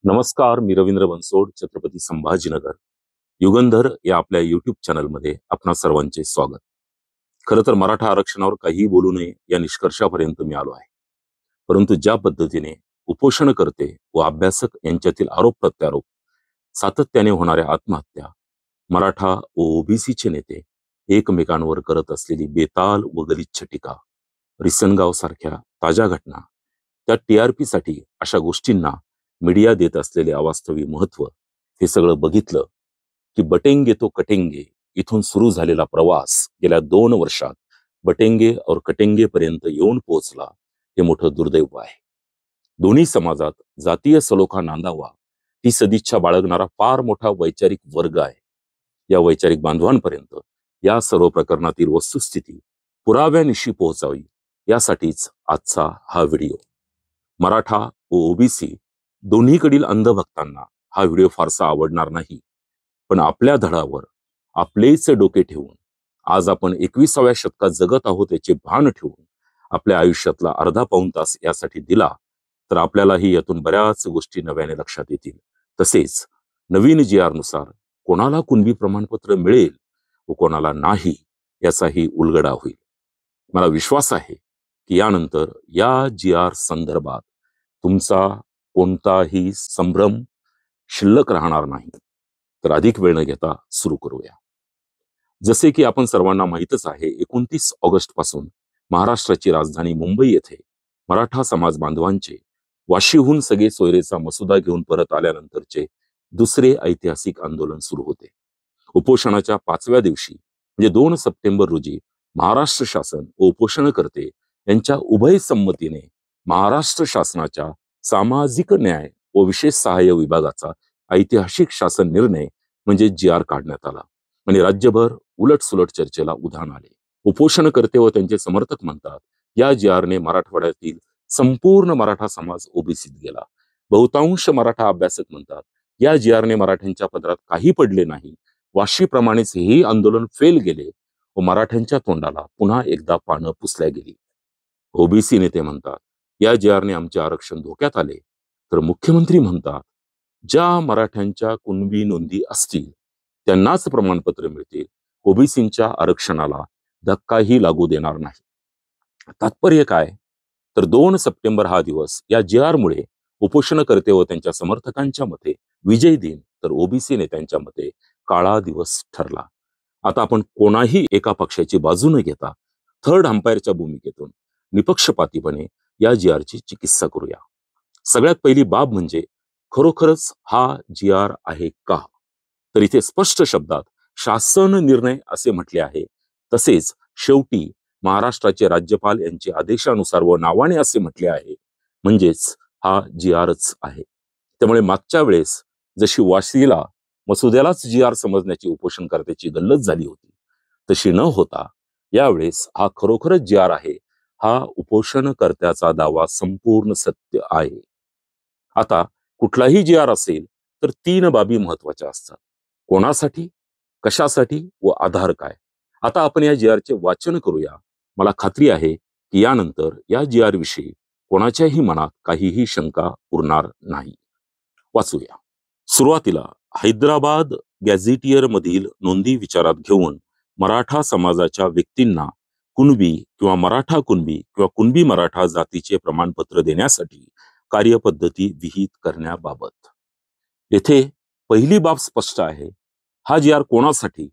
नमस्कार, मी रवींद्र बनसोड, छत्रपती संभाजीनगर. युगंधर या आपल्या युट्यूब चॅनलमध्ये आपणा सर्वांचे स्वागत. खरं तर मराठा आरक्षणावर काहीही बोलू नये या निष्कर्षापर्यंत मी आलो आहे. परंतु ज्या पद्धतीने उपोषणकर्ते व अभ्यासक यांच्यातील आरोप प्रत्यारोप, सातत्याने होणाऱ्या आत्महत्या, मराठा व ओबीसीचे नेते एकमेकांवर करत असलेली बेताल व गलिच्छ टीका, रिसनगाव सारख्या ताज्या घटना, त्या टीआरपी साठी अशा गोष्टींना मीडिया देत असलेले अवास्तवी महत्व, हे सगळं बघितलं की बटेंगे तो कटेंगे इथून सुरू झालेला प्रवास गेल्या 2 वर्षात बटेंगे और कटेंगे पर्यंत येऊन पोहोचला, हे मोठं दुर्दैव आहे. दोन्ही समाजात जातीय सलोखा नांदावा ही सदिच्छा बाळगणारा फार मोठा वैचारिक वर्ग आहे. या वैचारिक बांधवांपर्यंत या सर्व प्रकरणातील वस्तुस्थिती पुराव्यानिशी पोहोचावी, यासाठीच आजचा हा व्हिडिओ. मराठा व ओबीसी दोन्हीकडील अंधभक्तांना हा व्हिडिओ फारसा आवडणार नाही, पण आपल्या धडावर आपलेच डोके ठेवून आज आपण 21व्या शतकात जगत आहोत याचे भान ठेवून आपल्या आयुष्यातला अर्धा पाऊण तास यासाठी दिला तर आपल्यालाही यातून बऱ्याच गोष्टी नव्याने लक्षात येतील. तसेच नवीन GR नुसार कोणाला कुणबी प्रमाणपत्र मिळेल व कोणाला नाही याचाही उलगडा होईल. मला विश्वास आहे की यानंतर या GR संदर्भात तुमचा कोणताही संभ्रम शिल्लक राहणार नाही. तर अधिक वेळ न घेता सुरू करूया. जसे की आपण सर्वांना माहीतच आहे, 29 ऑगस्ट पासून महाराष्ट्राची राजधानी मुंबई येथे मराठा समाज बांधवांचे वाशीहून सगळे सोयरेचा मसुदा घेऊन परत आल्यानंतरचे दुसरे ऐतिहासिक आंदोलन सुरू होते. उपोषणाच्या 5व्या दिवशी म्हणजे 2 सप्टेंबर रोजी महाराष्ट्र शासन व उपोषणकर्ते यांच्या उभय संमतीने महाराष्ट्र शासनाच्या सामाजिक न्याय व विशेष सहाय्य विभागाचा ऐतिहासिक शासन निर्णय म्हणजे GR काढण्यात आला आणि राज्यभर उलटसुलट चर्चेला उधाण आले. उपोषणकर्ते व त्यांचे समर्थक म्हणतात, या GR ने मराठवाड्यातील संपूर्ण मराठा समाज ओबीसीत गेला. बहुतांश मराठा अभ्यासक म्हणतात, या GR ने मराठ्यांच्या पदरात काही पडले नाही. वाशीप्रमाणेच हे आंदोलन फेल गेले व मराठ्यांच्या तोंडाला पुन्हा एकदा पानं पुसल्या गेली. ओबीसी नेते म्हणतात, या GR ने आमचे आरक्षण धोक्यात आले. तर मुख्यमंत्री म्हणतात, ज्या मराठ्यांच्या कुणबी नोंदी असतील त्यांनाच प्रमाणपत्र मिळतील, ओबीसींच्या आरक्षणाला धक्काही लागू देणार नाही. तात्पर्य काय? तर 2 सप्टेंबर हा दिवस या GR मुळे उपोषणकर्ते व त्यांच्या समर्थकांच्या मते विजय दिन, तर ओबीसी नेत्यांच्या मते काळा दिवस ठरला. आता आपण कोणाही एका पक्षाची बाजू न घेता थर्ड अंपायरच्या भूमिकेतून निपक्षपातीपणे या GR ची चिकित्सा करूया. सगळ्यात पहिली बाब म्हणजे खरोखरच हा GR आहे का? तर इथे स्पष्ट शब्दात शासन निर्णय असे म्हटले आहे. तसेच शेवटी महाराष्ट्राचे राज्यपाल यांचे आदेशानुसार व नावाने असे म्हटले आहे, म्हणजेच हा GRच आहे. त्यामुळे मागच्या वेळेस जशी वाशीला मसुद्यालाच GR समजण्याची उपोषणकर्त्याची गल्लत झाली होती, तशी न होता यावेळेस हा खरोखरच GR आहे, हा उपोषणकर्त्याचा दावा संपूर्ण सत्य आहे. आता कुठलाही GR असेल तर 3 बाबी महत्वाच्या असतात. कोणासाठी, कशासाठी व आधार काय. आता आपण या GR चे वाचन करूया. मला खात्री आहे की यानंतर या GR विषयी कोणाच्याही मनात काहीही शंका उरणार नाही. वाचूया. सुरुवातीला हैदराबाद गॅझेटियर मधील नोंदी विचारात घेऊन मराठा समाजाच्या व्यक्तींना कुणबी किंवा मराठा कुणबी किंवा कुणबी मराठा जातीचे प्रमाणपत्र देण्यासाठी कार्यपद्धती विहित करण्याबाबत. येथे पहिली बाब स्पष्ट आहे. हा GR कोणासाठी?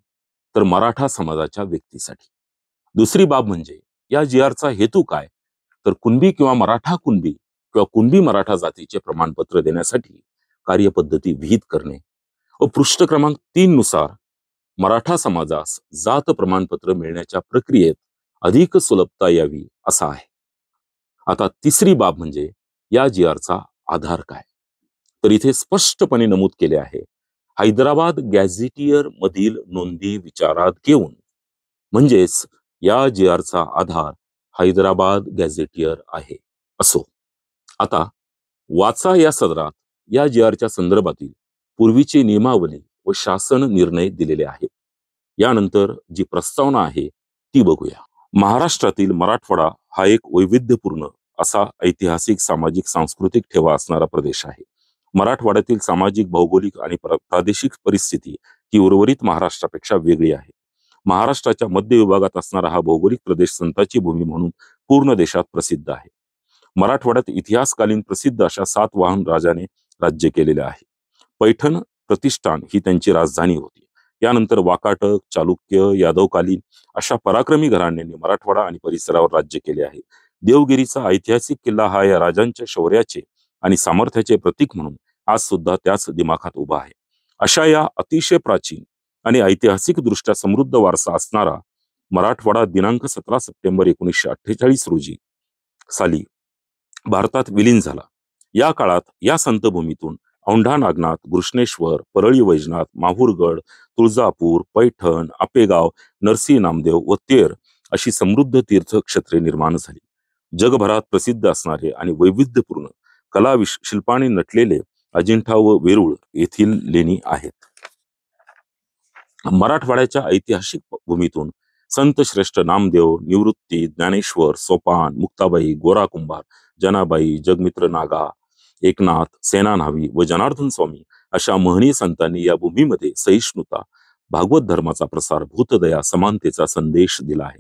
तर मराठा समाजाच्या व्यक्तीसाठी. दुसरी बाब म्हणजे या GR चा हेतू काय? तर कुणबी किंवा मराठा कुणबी किंवा कुणबी मराठा जातीचे प्रमाणपत्र देण्यासाठी कार्यपद्धती विहित करणे व पृष्ठ क्रमांक 3 नुसार मराठा समाजास जात प्रमाणपत्र मिळण्याच्या प्रक्रियेत अधिक सुलभता यावी असा आहे. आता तिसरी बाब म्हणजे या GR चा आधार काय? तर इथे स्पष्टपणे नमूद केले आहे, हैदराबाद गॅझेटियर मधील नोंदी विचारात घेऊन, म्हणजेच या GR चा आधार हैदराबाद गॅझेटियर आहे. असो, आता वाचा या सदरात या GR च्या संदर्भातील पूर्वीची नियमावली व शासन निर्णय दिलेले आहेत. यानंतर जी प्रस्तावना आहे ती बघूया. महाराष्ट्रातील मराठवाडा हा एक वैविध्यपूर्ण असा ऐतिहासिक, सामाजिक, सांस्कृतिक ठेवा असणारा प्रदेश आहे. मराठवाड्यातील सामाजिक, भौगोलिक आणि प्रादेशिक परिस्थिती ही उर्वरित महाराष्ट्रापेक्षा वेगळी आहे. महाराष्ट्राच्या मध्य विभागात असणारा हा भौगोलिक प्रदेश संताची भूमी म्हणून पूर्ण देशात प्रसिद्ध आहे. मराठवाड्यात इतिहासकालीन प्रसिद्ध अशा सातवाहन राजाने राज्य केलेले आहे. पैठण प्रतिष्ठान ही त्यांची राजधानी होती. यानंतर वाकाटक, चालुक्य, यादवकालीन अशा पराक्रमी घराण्यांनी मराठवाडा आणि परिसरावर राज्य केले आहे. देवगिरीचा ऐतिहासिक किल्ला हा या राजांच्या शौर्याचे आणि सामर्थ्याचे प्रतीक म्हणून आज सुद्धा त्याच दिमाखात उभा आहे. अशा या अतिशय प्राचीन आणि ऐतिहासिक दृष्ट्या समृद्ध वारसा असणारा मराठवाडा दिनांक 17 सप्टेंबर 1948 रोजी साली भारतात विलीन झाला. या काळात या संतभूमीतून औंढा नागनाथ, घृष्णेश्वर, परळी वैजनाथ, माहूरगड, तुळजापूर, पैठण, आपेगाव, नरसी नामदेव व तेर अशी समृद्ध तीर्थक्षेत्रे निर्माण झाली. जगभरात प्रसिद्ध असणारे आणि वैविध्यपूर्ण कला शिल्पाने नटलेले अजिंठा व वेरूळ येथील लेणी आहेत. मराठवाड्याच्या ऐतिहासिक भूमीतून संत श्रेष्ठ नामदेव, निवृत्ती, ज्ञानेश्वर, सोपान, मुक्ताबाई, गोरा कुंभार, जनाबाई, जगमित्र नागा, एकनाथ, सेना न्हावी व जनार्दन स्वामी अशा महनीय संतांनी या भूमीमध्ये सहिष्णुता, भागवत धर्माचा प्रसार, भूतदया, समानतेचा संदेश दिला आहे.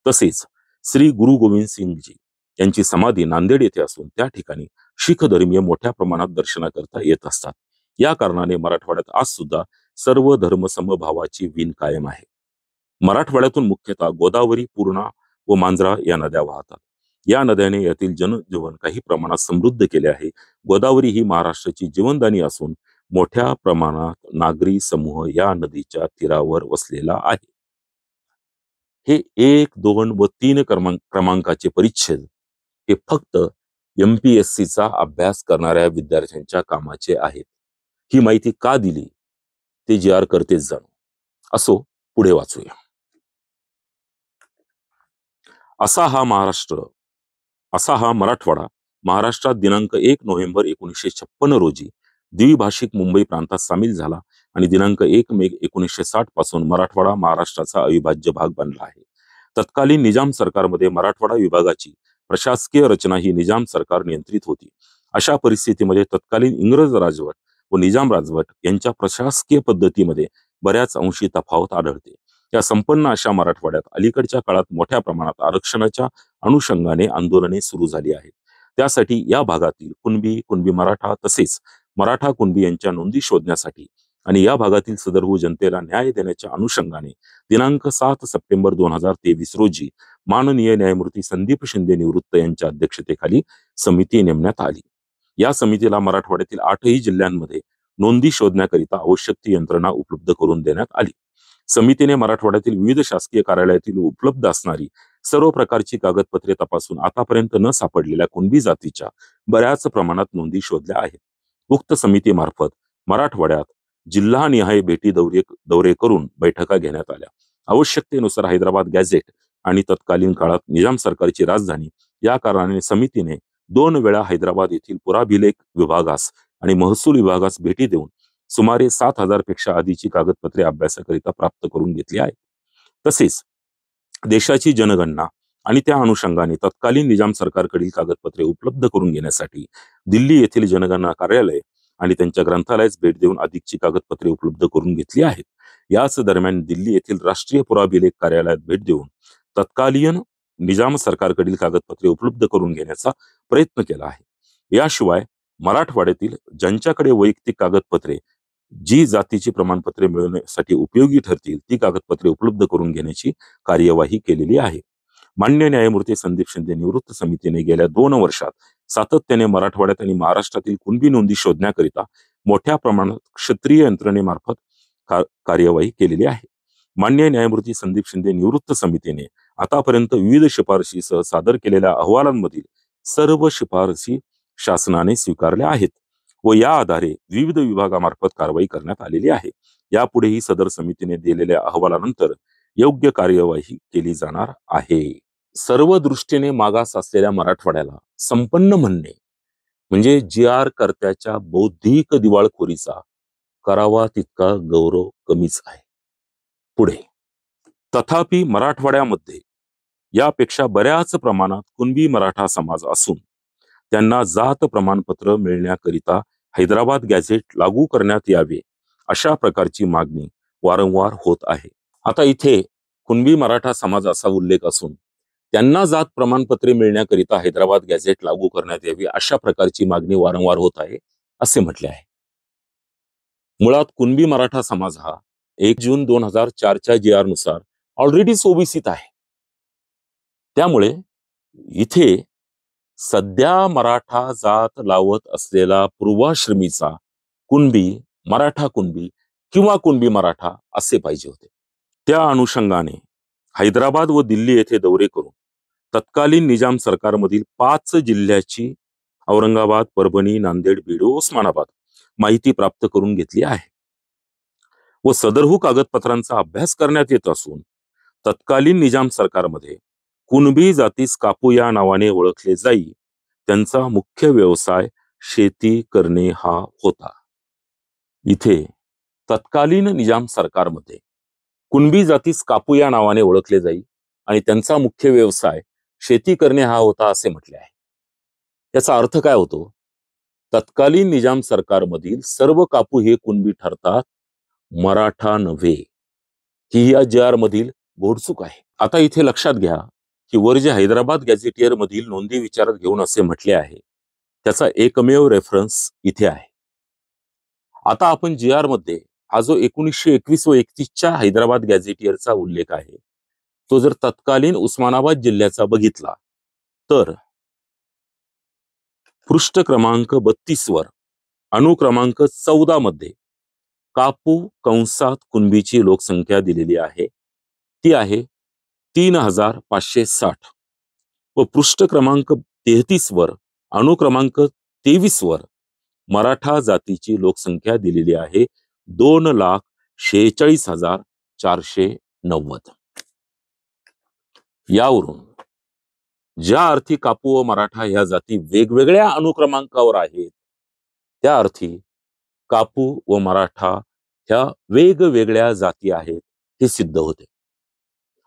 तसेच श्री गुरु गोविंद सिंगजी यांची समाधी नांदेड येथे असून त्या ठिकाणी शीख धर्मीय मोठ्या प्रमाणात दर्शनाकरता येत असतात. या कारणाने मराठवाड्यात आज सुद्धा सर्व धर्म समभावाची वीण कायम आहे. मराठवाड्यातून मुख्यतः गोदावरी, पूर्णा व मांजरा या नद्या वाहतात. या नद्याने यातील जनजीवन काही प्रमाणात समृद्ध केले आहे. गोदावरी ही महाराष्ट्राची जीवनदानी असून मोठ्या प्रमाणात नागरी समूह या नदीच्या तीरावर वसलेला आहे. हे 1, 2 व 3 क्रमांकाचे परिच्छेद हे फक्त MPSCचा अभ्यास करणाऱ्या विद्यार्थ्यांच्या कामाचे आहेत. ही माहिती का दिली ते GR करतेच जाणू. असो, पुढे वाचूया. असा हा मराठवाडा महाराष्ट्रात दिनांक 1 नोव्हेंबर 1956 रोजी द्विभाषिक मुंबई प्रांतात सामील झाला आणि दिनांक 1 मे 1960 पासून मराठवाडा महाराष्ट्राचा अविभाज्य भाग बनला आहे. तत्कालीन निजाम सरकारमध्ये मराठवाडा विभागाची प्रशासकीय रचना ही निजाम सरकार नियंत्रित होती. अशा परिस्थितीमध्ये तत्कालीन इंग्रज राजवट व निजाम राजवट यांच्या प्रशासकीय पद्धतीमध्ये बऱ्याच अंशी तफावत आढळते. या संपन्न अशा मराठवाड्यात अलीकडच्या काळात मोठ्या प्रमाणात आरक्षणाच्या अनुषंगाने आंदोलने सुरू झाली आहेत. त्यासाठी या भागातील कुणबी मराठा तसेच मराठा कुणबी यांच्या नोंदी शोधण्यासाठी आणि या भागातील सदरभू जनतेला न्याय देण्याच्या अनुषंगाने दिनांक 7 सप्टेंबर 2023 रोजी माननीय न्यायमूर्ती संदीप शिंदे निवृत्त यांच्या अध्यक्षतेखाली समिती नेमण्यात आली. या समितीला मराठवाड्यातील 8ही जिल्ह्यांमध्ये नोंदी शोधण्याकरिता आवश्यक ती यंत्रणा उपलब्ध करून देण्यात आली. समितीने मराठवाड्यातील विविध शासकीय कार्यालयातील उपलब्ध असणारी सर्व प्रकारची कागदपत्रे तपासून आतापर्यंत न सापडलेल्या कुणबी जातीच्या बऱ्याच प्रमाणात नोंदी शोधल्या आहेत. उक्त समितीमार्फत मराठवाड्यात जिल्हानिहाय भेटी दौरे करून बैठका घेण्यात आल्या. आवश्यकतेनुसार हैदराबाद गॅझेट आणि तत्कालीन काळात निजाम सरकारची राजधानी या कारणाने समितीने 2 वेळा हैदराबाद येथील पुराभिलेख विभागास आणि महसूल विभागास भेटी देऊन सुमारे 7,000 पेक्षा अधिकची कागदपत्रे अभ्यासाकरिता प्राप्त करून घेतली आहे. तसेच देशाची जनगणना आणि त्या अनुषंगाने तत्कालीन निजाम सरकारकडील कागदपत्रे उपलब्ध करून घेण्यासाठी दिल्ली येथील जनगणना कार्यालय आणि त्यांच्या ग्रंथालयास भेट देऊन अधिकची कागदपत्रे उपलब्ध करून घेतली आहेत. याच दरम्यान दिल्ली येथील राष्ट्रीय पुराभिलेख कार्यालयात भेट देऊन तत्कालीन निजाम सरकारकडील कागदपत्रे उपलब्ध करून घेण्याचा प्रयत्न केला आहे. याशिवाय मराठवाड्यातील ज्यांच्याकडे वैयक्तिक कागदपत्रे जी जातीची प्रमाणपत्रे मिळवण्यासाठी उपयोगी ठरतील ती कागदपत्रे उपलब्ध करून घेण्याची कार्यवाही केलेली आहे. मान्य न्यायमूर्ती संदीप शिंदे निवृत्त समितीने गेल्या 2 वर्षात सातत्याने मराठवाड्यात आणि महाराष्ट्रातील कुणबी नोंदी शोधण्याकरिता मोठ्या प्रमाणात क्षत्रिय यंत्रणेमार्फत कार्यवाही केलेली आहे. मान्य न्यायमूर्ती संदीप शिंदे निवृत्त समितीने आतापर्यंत विविध शिफारशीसह सादर केलेल्या अहवालांमधील सर्व शिफारसी शासनाने स्वीकारल्या आहेत व या आधारे विविध विभागामार्फत कारवाई करण्यात आलेली आहे. यापुढेही सदर समितीने दिलेल्या अहवालानंतर योग्य कार्यवाही केली जाणार आहे. सर्व दृष्टीने मागास असलेल्या मराठवाड्याला संपन्न म्हणणे म्हणजे GR कर्त्याच्या बौद्धिक दिवाळखोरीचा करावा तितका गौरव कमीच आहे. पुढे तथापि मराठवाड्यामध्ये यापेक्षा बऱ्याच प्रमाणात कुणबी मराठा समाज असून त्यांना जात प्रमाणपत्र मिळण्याकरिता हैदराबाद गॅझेट लागू करण्यात यावे अशा प्रकारची मागणी वारंवार होत आहे. आता इथे कुणबी मराठा समाजाचा उल्लेख असून त्यांना जात प्रमाणपत्रे मिळण्याकरिता हैदराबाद गॅझेट लागू करण्यात यावी अशा प्रकारची मागणी वारंवार होत आहे असे म्हटले आहे. मुळात कुणबी मराठा समाज हा 1 जून 2004च्या GR नुसार ऑलरेडी ओबीसीत आहे. त्यामुळे इथे सध्या मराठा जात लावत असलेला पूर्वाश्रमीचा कुणबी, मराठा कुणबी किंवा कुणबी मराठा असे पाहिजे होते. त्या अनुषंगाने हैदराबाद व दिल्ली येथे दौरे करून तत्कालीन निजाम सरकारमधील 5 जिल्ह्याची औरंगाबाद, परभणी, नांदेड, बीड, उस्मानाबाद माहिती प्राप्त करून घेतली आहे व सदरहू कागदपत्रांचा अभ्यास करण्यात येत असून तत्कालीन निजाम सरकारमध्ये कुणबी जातीस कापू या नावाने ओळखले जाई. त्यांचा मुख्य व्यवसाय शेती करणे हा होता. इथे तत्कालीन निजाम सरकारमध्ये कुणबी जातीस कापू या नावाने ओळखले जाई आणि त्यांचा मुख्य व्यवसाय शेती करणे हा होता असे म्हटले आहे. याचा अर्थ काय होतो? तत्कालीन निजाम सरकारमधील सर्व कापू हे कुणबी ठरतात, मराठा नव्हे. ही या GR मधील घोडचूक आहे. आता इथे लक्षात घ्या की वर जे हैदराबाद गॅझेटियर मधील नोंदी विचारात घेऊन असे म्हटले आहे त्याचा एकमेव रेफरन्स इथे आहे. आता आपण GR मध्ये हा जो 1921 व 31च्या हैदराबाद गॅझेटियरचा उल्लेख आहे तो जर तत्कालीन उस्मानाबाद जिल्ह्याचा बघितला तर पृष्ठ क्रमांक 32 वर अनुक्रमांक 14 मध्ये कापू कंसात कुणबीची लोकसंख्या दिलेली आहे. ती आहे 3560 व पृष्ठ क्रमांक 33 वर अनुक्रमांक 23 वर मराठा जातीची लोकसंख्या दिलेली आहे 2,46,490. यावरून ज्या अर्थी कापू व मराठा ह्या जाती वेगवेगळ्या अनुक्रमांकावर आहेत त्या अर्थी कापू व मराठा ह्या वेगवेगळ्या जाती आहेत हे सिद्ध होते.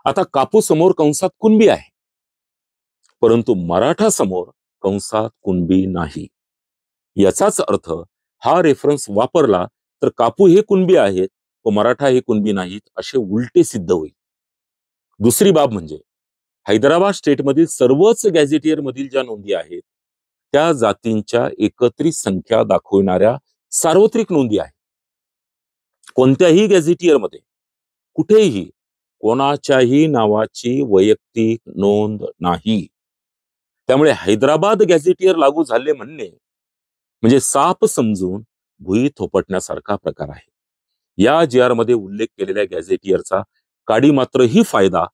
आता कापू समोर कंसात कुणबी आहे परंतु मराठा समोर कंसात कुणबी नाही. याचाच अर्थ हा रेफरन्स वापरला तर कापू हे कुणबी आहेत व मराठा हे कुणबी नाहीत असे उलटे सिद्ध होईल. दुसरी बाब म्हणजे हैदराबाद स्टेटमधील सर्वच गॅझेटियर मधील ज्या नोंदी आहेत त्या जातींच्या एकत्रित संख्या दाखवणाऱ्या सार्वत्रिक नोंदी आहेत. कोणत्याही गॅझेटियर मध्ये कुठेही कोणाच्याही नावाची वैयक्तिक नोंद नाही. त्यामुळे हैदराबाद गॅझेटियर लागू झाले म्हणणे म्हणजे साप समजून भुई थोपटण्यासारखा प्रकार आहे. या GR मध्ये उल्लेख केलेल्या गॅझेटियरचा काडी मात्रही फायदा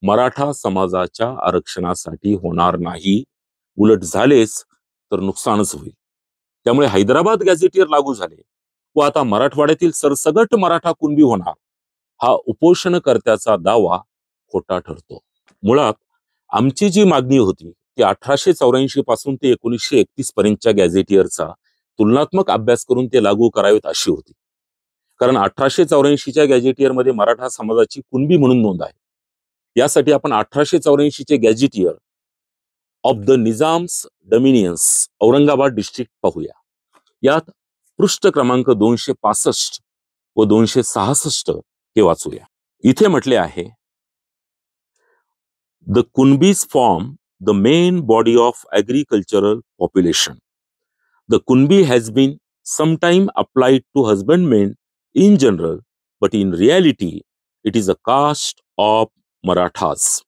मराठा समाजाच्या आरक्षणासाठी होणार नाही, उलट झालेच तर नुकसानच होईल. त्यामुळे हैदराबाद गॅझेटियर लागू झाले व आता मराठवाड्यातील सरसगट मराठा कुणबी होणार हा उपोषणकर्त्याचा दावा खोटा ठरतो. मुळात आमची जी मागणी होती ती 1884 पासून ते 1931 पर्यंतच्या गॅझेटियरचा तुलनात्मक अभ्यास करून ते लागू करावेत अशी होती. कारण 1884च्या गॅझेटियर मध्ये मराठा समाजाची कुणबी म्हणून नोंद आहे. यासाठी आपण 1884चे gazetteer of the Nizam's dominions Aurangabad district पाहूया. यात पृष्ठ क्रमांक 265 व 266 हे वाचूया. इथे म्हटले आहे the Kunbis form the main body of agricultural population. The Kunbi has been sometime applied to husbandmen in general, but in reality, it is a caste of Marathas,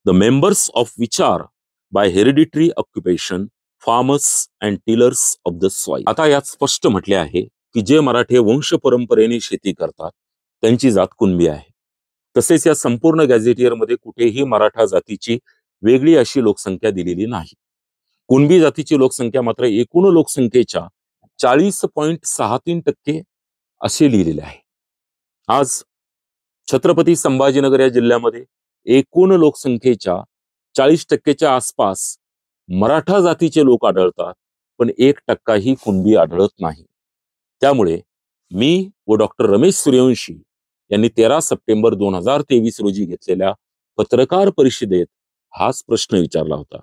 the members of which are by hereditary occupation farmers and tillers of the soil. आता यात स्पष्ट म्हटले आहे की जे मराठे वंश परंपरेने शेती करतात त्यांची जात कुणबी आहे. तसेच या संपूर्ण गॅझेटियर मध्ये कुठेही मराठा जातीची वेगळी अशी लोकसंख्या दिलेली नाही. कुणबी जातीची लोकसंख्या मात्र एकूण लोकसंख्येच्या 40.63% असे लिहिलेले आहे. आज छत्रपती संभाजीनगर या जिल्ह्यामध्ये एकूण लोकसंख्येच्या 40% आसपास मराठा जातीचे लोक आढळतात पण 1% ही कुणबी आढळत नाही. त्यामुळे मी व डॉक्टर रमेश सूर्यवंशी यांनी 13 सप्टेंबर 2023 रोजी घेतलेल्या पत्रकार परिषदेत हाच प्रश्न विचारला होता.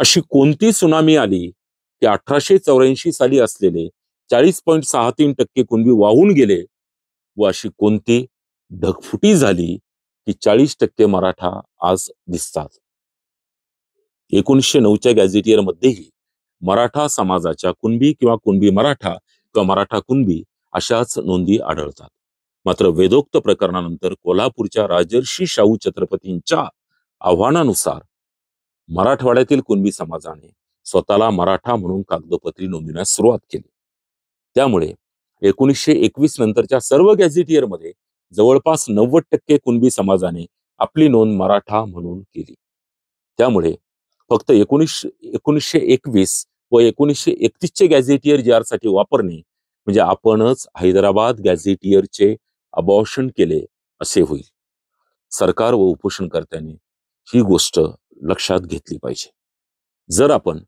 अशी कोणती सुनामी आली की 1884 साली असलेले 40.63% कुणबी वाहून गेले व अशी कोणती ढगफुटी झाली की 40% मराठा आज दिसतात. 1909च्या गॅझेटियर मध्येही मराठा समाजाच्या कुणबी किंवा कुणबी मराठा किंवा मराठा कुणबी अशाच नोंदी आढळतात. मात्र वेदोक्त प्रकरणानंतर कोल्हापूरच्या राजर्षी शाहू छत्रपतींच्या आव्हानानुसार मराठवाड्यातील कुणबी समाजाने स्वतःला मराठा म्हणून कागदोपत्री नोंदविण्यास सुरुवात केली. त्यामुळे 1921 नंतरच्या सर्व गॅझेटियरमध्ये जवळपास 90% कुणबी समाजाने आपली नोंद मराठा म्हणून केली. त्यामुळे फक्त 1921 व 1931चे गॅझेटियर जी आर साठी वापरणे म्हणजे आपणच हैदराबाद गॅझेटियरचे अबॉर्शन केले असे होईल. सरकार व उपोषणकर्त्यांनी ही गोष्ट लक्षात घेतली पाहिजे. जर आपण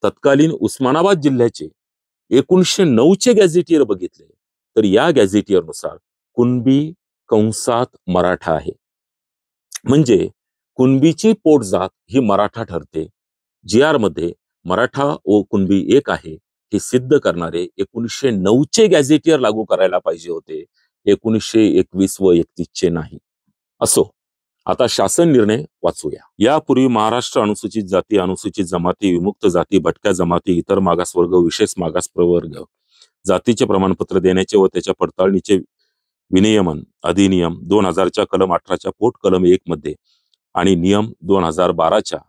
तत्कालीन उस्मानाबाद जिल्ह्याचे 1909चे गॅझेटियर बघितले तर या गॅझेटियरनुसार कुणबी कंसात मराठा आहे. म्हणजे कुणबीची पोटजात ही मराठा ठरते. जी आर मध्ये मराठा व कुणबी एक आहे हे सिद्ध करणारे 1909चे गॅझेटियर लागू करायला पाहिजे होते, 1921 व 31चे नाही. असो, आता शासन निर्णय वाचूया. यापूर्वी महाराष्ट्र अनुसूचित जाती, अनुसूचित जमाती, विमुक्त जाती, भटक्या जमाती, इतर मागासवर्ग, विशेष मागास प्रवर्ग जातीचे प्रमाणपत्र देण्याचे व त्याच्या पडताळणीचे विनियमन अधिनियम 2000च्या कलम 18च्या पोट कलम 1 मध्ये आणि नियम 2012च्या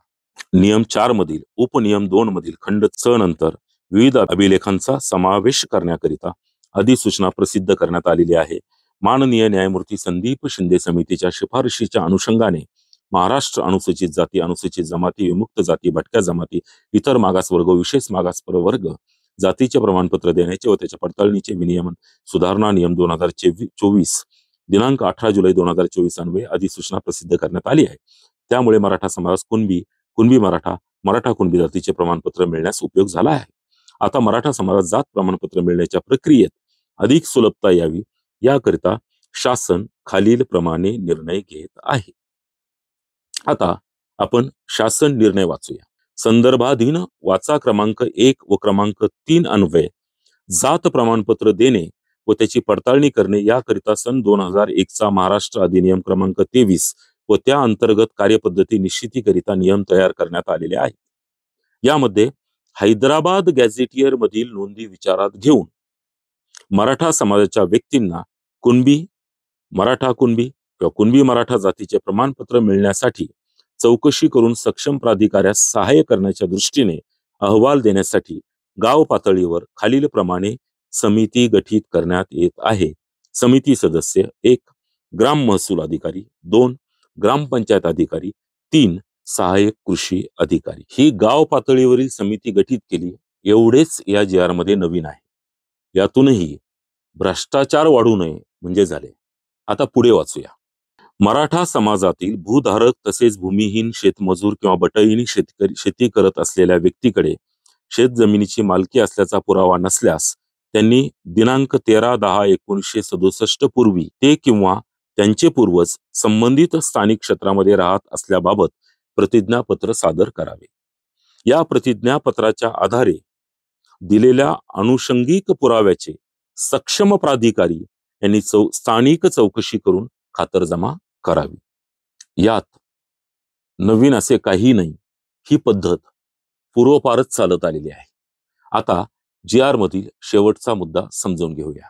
नियम 4 मधील उपनियम 2 मधील खंड च नंतर विविध अभिलेखांचा समावेश करण्याकरिता अधिसूचना प्रसिद्ध करण्यात आलेली आहे. माननीय न्यायमूर्ती संदीप शिंदे समितीच्या शिफारशीच्या अनुषंगाने महाराष्ट्र अनुसूचित जाती, अनुसूचित जमाती, विमुक्त जाती, भटक्या जमाती, इतर मागासवर्ग, विशेष मागास प्रवर्ग जातीचे प्रमाणपत्र देण्याचे व त्याच्या पडताळणीचे विनियमन सुधारणा नियम 2024 दिनांक 18 जुलै 2024 अन्वये अधिसूचना प्रसिद्ध करण्यात आली आहे. त्यामुळे मराठा समाज कुणबी, कुणबी मराठा, मराठा कुणबी जातीचे प्रमाणपत्र मिळण्यास उपयोग झाला आहे. आता मराठा समाजात जात प्रमाणपत्र मिळण्याच्या प्रक्रियेत अधिक सुलभता यावी याकरिता शासन खालील प्रमाणे निर्णय घेत आहे. आता आपण शासन निर्णय वाचूया. संदर्भाधीन वाचा क्रमांक 1 व क्रमांक 3 अन्वये जात प्रमाणपत्र देणे व त्याची पडताळणी करणे याकरिता सन 2001चा महाराष्ट्र अधिनियम क्रमांक 23 व त्या अंतर्गत कार्यपद्धती निश्चितीकरिता नियम तयार करण्यात आलेले आहेत. यामध्ये हैदराबाद गॅझेटियर मधील नोंदी विचारात घेऊन मराठा समाजाच्या व्यक्तींना कुणबी, मराठा कुणबी किंवा कुणबी मराठा जातीचे प्रमाणपत्र मिळण्यासाठी चौकशी करून सक्षम प्राधिकाऱ्यास सहाय्य करण्याच्या दृष्टीने अहवाल देण्यासाठी गाव पातळीवर खालील प्रमाणे समिती गठीत करण्यात येत आहे. समिती सदस्य 1 ग्राम महसूल अधिकारी, 2 ग्रामपंचायत अधिकारी, 3 सहाय्यक कृषी अधिकारी. ही गाव पातळीवरील समिती गठीत केली एवढेच या जी आर मध्ये नवीन आहे. यातूनही भ्रष्टाचार वाढू नये म्हणजे झाले. आता पुढे वाचूया. मराठा समाजातील भूधारक तसेच भूमिहीन शेतमजूर किंवा बटईनी शेती करत असलेल्या व्यक्तीकडे शेत जमिनीची मालकी असल्याचा पुरावा नसल्यास त्यांनी दिनांक 13/10/1967 पूर्वी ते किंवा त्यांचे पूर्वज संबंधित स्थानिक क्षेत्रामध्ये राहत असल्याबाबत प्रतिज्ञापत्र सादर करावे. या प्रतिज्ञापत्राच्या आधारे दिलेल्या अनुषंगिक पुराव्याचे सक्षम प्राधिकारी यांनी स्थानिक चौकशी करून खातरजमा करावी. यात नवीन असे काही नाही. ही पद्धत पूर्वपारच चालत आलेली आहे. आता जी आर मधील शेवटचा मुद्दा समजून घेऊया.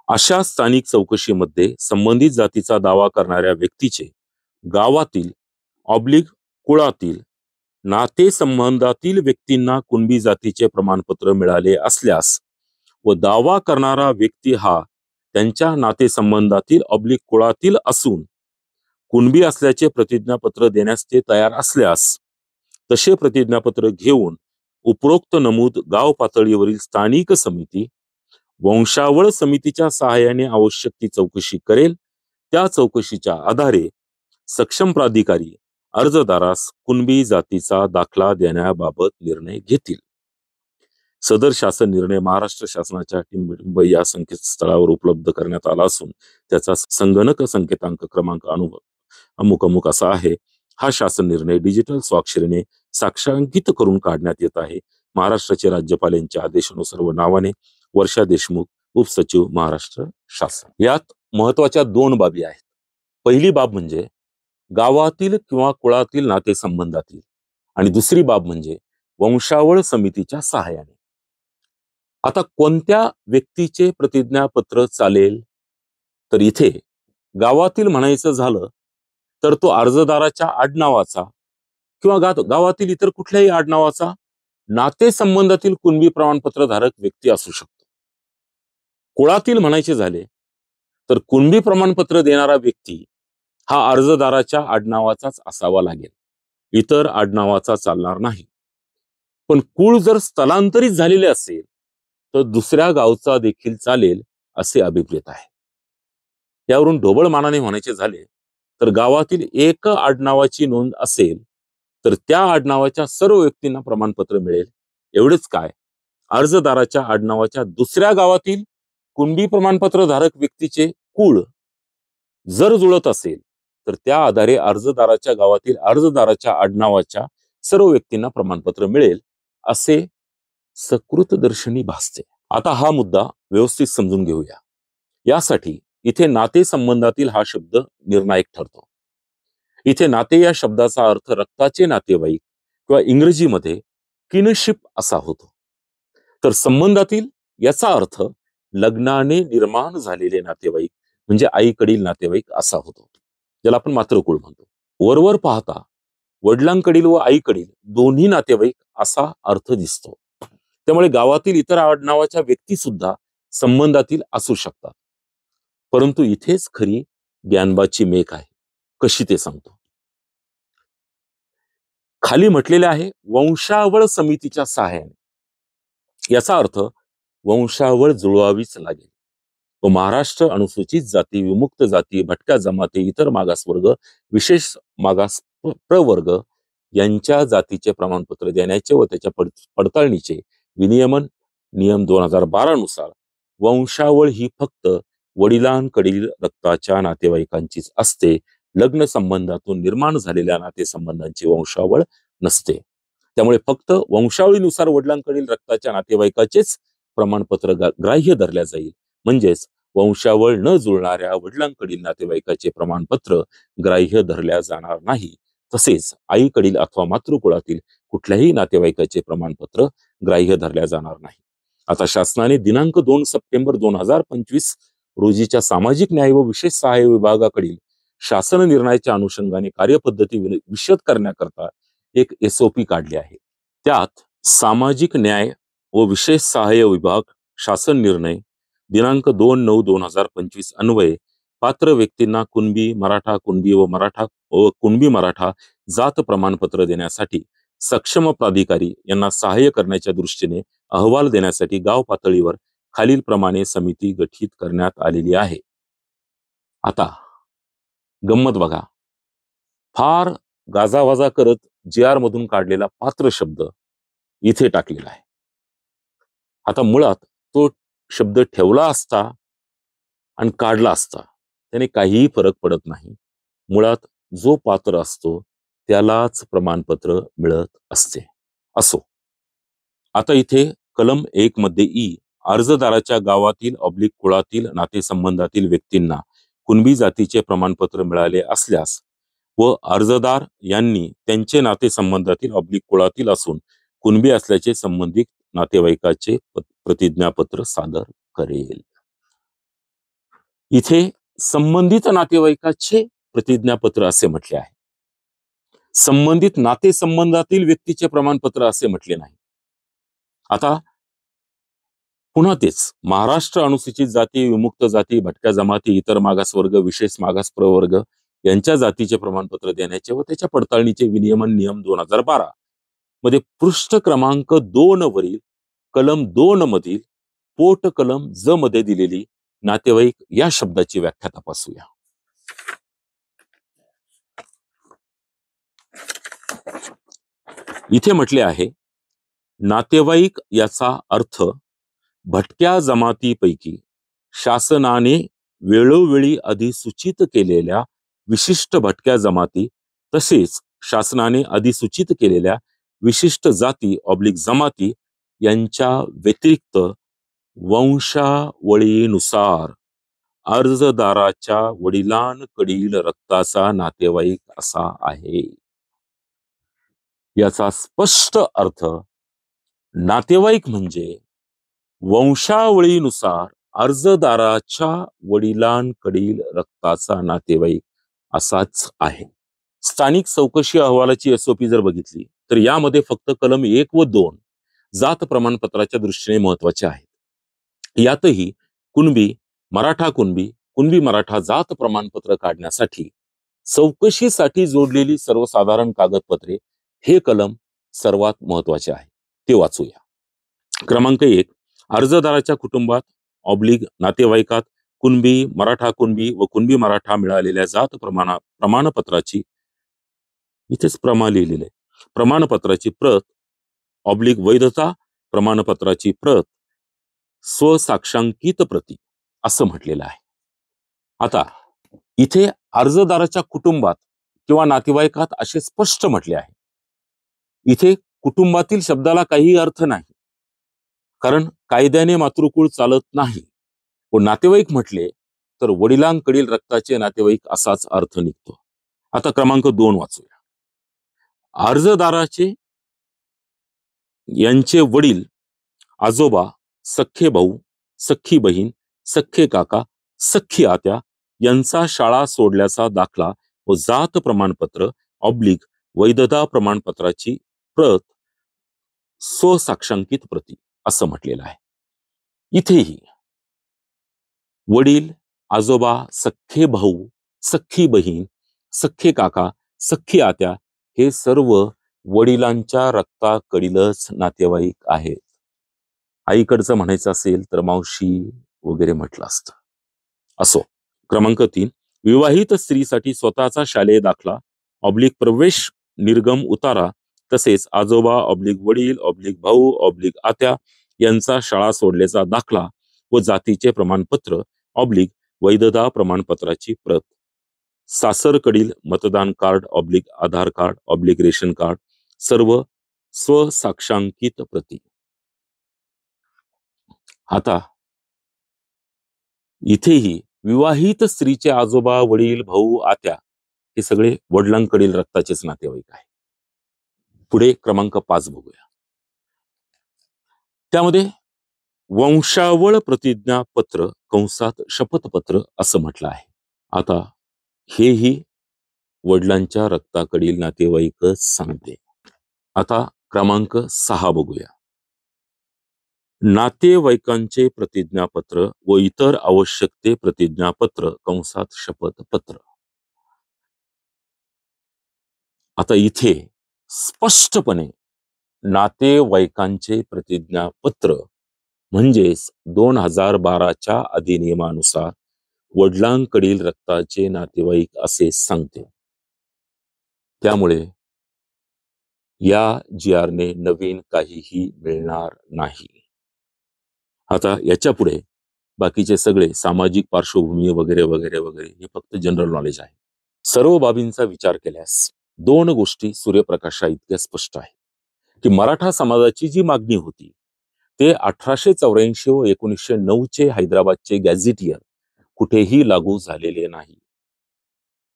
अशा स्थानिक चौकशीमध्ये संबंधित जातीचा दावा करणाऱ्या व्यक्तीचे गावातील ऑब्लिक कुळातील नातेसंबंधातील व्यक्तींना कुणबी जातीचे प्रमाणपत्र मिळाले असल्यास व दावा करणारा व्यक्ती हा त्यांच्या नातेसंबंधातील ऑब्लिक कुळातील असून कुणबी असल्याचे प्रतिज्ञापत्र देण्यास ते तयार असल्यास तसे प्रतिज्ञापत्र घेऊन उपरोक्त नमूद गाव पातळीवरील स्थानिक समिती वंशावळ समितीच्या सहाय्याने आवश्यक ती चौकशी करेल. त्या चौकशीच्या आधारे सक्षम प्राधिकारी अर्जदारास कुणबी जातीचा दाखला देण्याबाबत निर्णय घेतील. सदर शासन निर्णय महाराष्ट्र शासनाच्या टिंब या संकेतस्थळावर उपलब्ध करण्यात आला असून त्याचा संगणक संकेतांक क्रमांक अमुक अमुक असा आहे. हा शासन निर्णय डिजिटल स्वाक्षरीने साक्षांकित करून काढण्यात येत आहे. महाराष्ट्राचे राज्यपाल यांच्या आदेशानुसार व नावाने वर्षा देशमुख, उपसचिव, महाराष्ट्र शासन. यात महत्वाच्या 2 बाबी आहेत. पहिली बाब म्हणजे गावातील किंवा कुळातील नातेसंबंधातील, आणि दुसरी बाब म्हणजे वंशावळ समितीच्या सहाय्याने. आता कोणत्या व्यक्तीचे प्रतिज्ञापत्र चालेल? तर इथे गावातील म्हणायचं झालं तर तो अर्जदाराच्या आडनावाचा किंवा गावातील इतर कुठल्याही आडनावाचा नातेसंबंधातील कुणबी प्रमाणपत्र धारक व्यक्ती असू शकतो. कुळातील म्हणायचे झाले तर कुणबी प्रमाणपत्र देणारा व्यक्ती हा अर्जदाराच्या आडनावाचाच असावा लागेल, इतर आडनावाचा चालणार नाही. पण कुळ जर स्थलांतरित झालेले असेल तर दुसऱ्या गावचा देखील चालेल असे अभिप्रेत आहे. यावरून ढोबळ मानाने म्हणायचे झाले तर गावातील एक आडनावाची नोंद असेल तर त्या आडनावाच्या सर्व व्यक्तींना प्रमाणपत्र मिळेल. एवढेच काय, अर्जदाराच्या आडनावाच्या दुसऱ्या गावातील कुणबी प्रमाणपत्र धारक व्यक्तीचे कुळ जर जुळत असेल तर त्या आधारे अर्जदाराच्या गावातील अर्जदाराच्या आडनावाच्या सर्व व्यक्तींना प्रमाणपत्र मिळेल असे सकृतदर्शनी भासते. आता हा मुद्दा व्यवस्थित समजून घेऊया. यासाठी इथे नातेसंबंधातील हा शब्द निर्णायक ठरतो. इथे नाते या शब्दाचा अर्थ रक्ताचे नातेवाईक किंवा इंग्रजीमध्ये किनशिप असा होतो. तर संबंधातील याचा अर्थ लग्नाने निर्माण झालेले नातेवाईक म्हणजे आईकडील नातेवाईक असा होतो, ज्याला आपण मातृकुळ म्हणतो. वरवर पाहता वडिलांकडील व आईकडील दोन्ही नातेवाईक असा अर्थ दिसतो. त्यामुळे गावातील इतर आडनावाच्या व्यक्ती सुद्धा संबंधातील असू शकतात. परंतु इथेच खरी ज्ञानबाची मेघ आहे. कशी ते सांगतो. खाली म्हटलेले आहे वंशावळ समितीच्या सहाय्याने. याचा अर्थ वंशावळ जुळवावीच लागेल व महाराष्ट्र अनुसूचित जाती, विमुक्त जाती, भटक्या जमाती, इतर मागासवर्ग, विशेष मागास प्रवर्ग यांच्या जातीचे प्रमाणपत्र देण्याचे व त्याच्या पडताळणीचे विनियमन नियम 2012 नुसार वंशावळ ही फक्त वडिलांकडील रक्ताच्या नातेवाईकांचीच असते. लग्न संबंधातून निर्माण झालेल्या नातेसंबंधांची वंशावळ नसते. त्यामुळे फक्त वंशावळीनुसार वडिलांकडील रक्ताच्या नातेवाईकाचेच प्रमाणपत्र ग्राह्य धरल्या जाईल. म्हणजेच वंशावळ न जुळणाऱ्या वडिलांकडील नातेवाईकाचे प्रमाणपत्र ग्राह्य धरल्या जाणार नाही. तसेच आईकडील अथवा मातृकुळातील कुठल्याही नातेवाईकाचे प्रमाणपत्र ग्राह्य धरल्या जाणार नाही. आता शासनाने दिनांक 2 सप्टेंबर 2025 रोजीच्या सामाजिक न्याय व विशेष सहाय्य विभागाकडील शासन निर्णयाच्या अनुषंगाने कार्यपद्धती विशद करण्याकरता एक SOP काढली आहे. त्यात सामाजिक न्याय व विशेष सहाय्य विभाग शासन निर्णय दिनांक 2/9/2025 अन्वये पात्र व्यक्तींना कुणबी मराठा, कुणबी व कुणबी मराठा जात प्रमाणपत्र देण्यासाठी सक्षम प्राधिकारी यांना सहाय्य करण्याच्या दृष्टीने अहवाल देण्यासाठी गाव पातळीवर खालील प्रमाणे समिती गठीत करण्यात आलेली आहे. आता गंमत बघा, फार गाजावाजा करत JR मधून काढलेला पात्र शब्द इथे टाकलेला आहे. आता मुळात तो शब्द ठेवला असता आणि काढला असता त्याने काहीही फरक पडत नाही. मुळात जो पात्र असतो त्यालाच प्रमाणपत्र मिळत असते. असो, आता इथे कलम 1 मध्ये ई अर्जदाराच्या गावातील कुळातील नातेसंबंधातील व्यक्तींना कुणबी जातीचे प्रमाणपत्र मिळाले असल्यास व अर्जदार यांनी त्यांचे नातेसंबंधातील कुळातील असून कुणबी असल्याचे संबंधित नातेवाईकाचे प्रतिज्ञापत्र सादर करेल. इथे संबंधित नातेवाईकाचे प्रतिज्ञापत्र असे म्हटले आहे. संबंधित नातेसंबंधातील व्यक्तीचे प्रमाणपत्र असे म्हटले नाही. आता पुन्हा तेच महाराष्ट्र अनुसूचित जाती, विमुक्त जाती, भटक्या जमाती, इतर मागासवर्ग, विशेष मागास प्रवर्ग यांच्या जातीचे प्रमाणपत्र देण्याचे व त्याच्या पडताळणीचे विनियमन नियम 2012 मध्ये पृष्ठ क्रमांक 2 वरील कलम 2 मधील पोट कलम ज मध्ये दिलेली नातेवाईक या शब्दाची व्याख्या तपासूया. इथे म्हटले आहे नातेवाईक याचा अर्थ भटक्या जमातीपैकी शासनाने वेळोवेळी अधिसूचित केलेल्या विशिष्ट भटक्या जमाती तसेच शासनाने अधिसूचित केलेल्या विशिष्ट जाती जमाती यांच्या व्यतिरिक्त वंशावळीनुसार अर्जदाराच्या वडिलांकडील रक्ताचा नातेवाईक असा आहे. याचा स्पष्ट अर्थ नातेवाईक म्हणजे वंशावळीनुसार अर्जदाराच्या वडिलांकडील रक्ताचा नातेवाईक असाच आहे. स्थानिक चौकशी अहवालाची एसओपी जर बघितली तर यामध्ये फक्त कलम 1 व 2 जात प्रमाणपत्राच्या दृष्टीने महत्वाचे आहेत. यातही कुणबी, मराठा कुणबी, कुणबी मराठा जात प्रमाणपत्र काढण्यासाठी चौकशीसाठी जोडलेली सर्वसाधारण कागदपत्रे हे कलम सर्वात महत्वाचे आहे. ते वाचूया. क्रमांक 1, अर्जदाराच्या कुटुंबात नातेवाईकात कुणबी, मराठा कुणबी व कुणबी मराठा मिळालेल्या जात प्रमाणपत्राची, इथेच लिहिलेले प्रमाणपत्राची प्रत वैधता प्रमाणपत्राची प्रत स्वसाक्षांकित प्रती असं म्हटलेलं आहे. आता इथे अर्जदाराच्या कुटुंबात किंवा नातेवाईकात असे स्पष्ट म्हटले आहे. इथे कुटुंबातील शब्दाला काही अर्थ नाही, कारण कायद्याने मातृकुळ चालत नाही. व नातेवाईक म्हटले तर वडिलांकडील रक्ताचे नातेवाईक असाच अर्थ निघतो. आता क्रमांक 2 वाचूया. अर्जदाराचे यांचे वडील, आजोबा, सख्खे भाऊ, सख्खी बहीण, सख्खे काका, सख्खी आत्या यांचा शाळा सोडल्याचा दाखला व जात प्रमाणपत्र वैधता प्रमाणपत्राची प्रत स्वसाक्षांकित प्रती असं म्हटलेलं आहे. इथेही वडील, आजोबा, सख्खे भाऊ, सख्खी बहीण, सख्खे काका, सख्खी आत्या हे सर्व वडिलांच्या रक्ताकडीलच नातेवाईक आहेत. आईकडचं म्हणायचं असेल तर मावशी वगैरे म्हटलं असतं. असो. क्रमांक 3, विवाहित स्त्रीसाठी स्वतःचा शालेय दाखला प्रवेश निर्गम उतारा तसेच आजोबा वडील भाऊ आत्या यांचा शाळा सोडल्याचा दाखला व जातीचे प्रमाणपत्र वैधता प्रमाणपत्राची प्रत, सासरकडील मतदान कार्ड आधार कार्ड रेशन कार्ड सर्व स्वसाक्षांकित प्रती. आता इथेही विवाहित स्त्रीचे आजोबा, वडील, भाऊ, आत्या हे सगळे वडिलांकडील रक्ताचेच नातेवाईक आहे. पुढे क्रमांक 5 बघूया. त्यामध्ये वंशावळ प्रतिज्ञा पत्र कंसात शपथपत्र असं म्हटलं आहे. आता हेही वडिलांच्या रक्ताकडील नातेवाईकच सांगते. आता क्रमांक 6 बघूया. नातेवाईकांचे प्रतिज्ञापत्र व इतर आवश्यक ते प्रतिज्ञापत्र कंसात शपथपत्र. आता इथे स्पष्टपणे नातेवाईकांचे प्रतिज्ञापत्र म्हणजेच 2012च्या अधिनियमानुसार वडिलांकडील रक्ताचे नातेवाईक असे सांगते. त्यामुळे या GR ने नवीन काहीही मिळणार नाही. आता याच्या पुढे बाकीचे सगळे सामाजिक पार्श्वभूमी वगैरे वगैरे वगैरे हे फक्त जनरल नॉलेज आहे. सर्व बाबींचा विचार केल्यास 2 गोष्टी सूर्यप्रकाशा इतक्या स्पष्ट आहेत की मराठा समाजाची जी मागणी होती ते 1884 व 1909 चे हैदराबादचे गॅझेटियर कुठेही लागू झालेले नाही.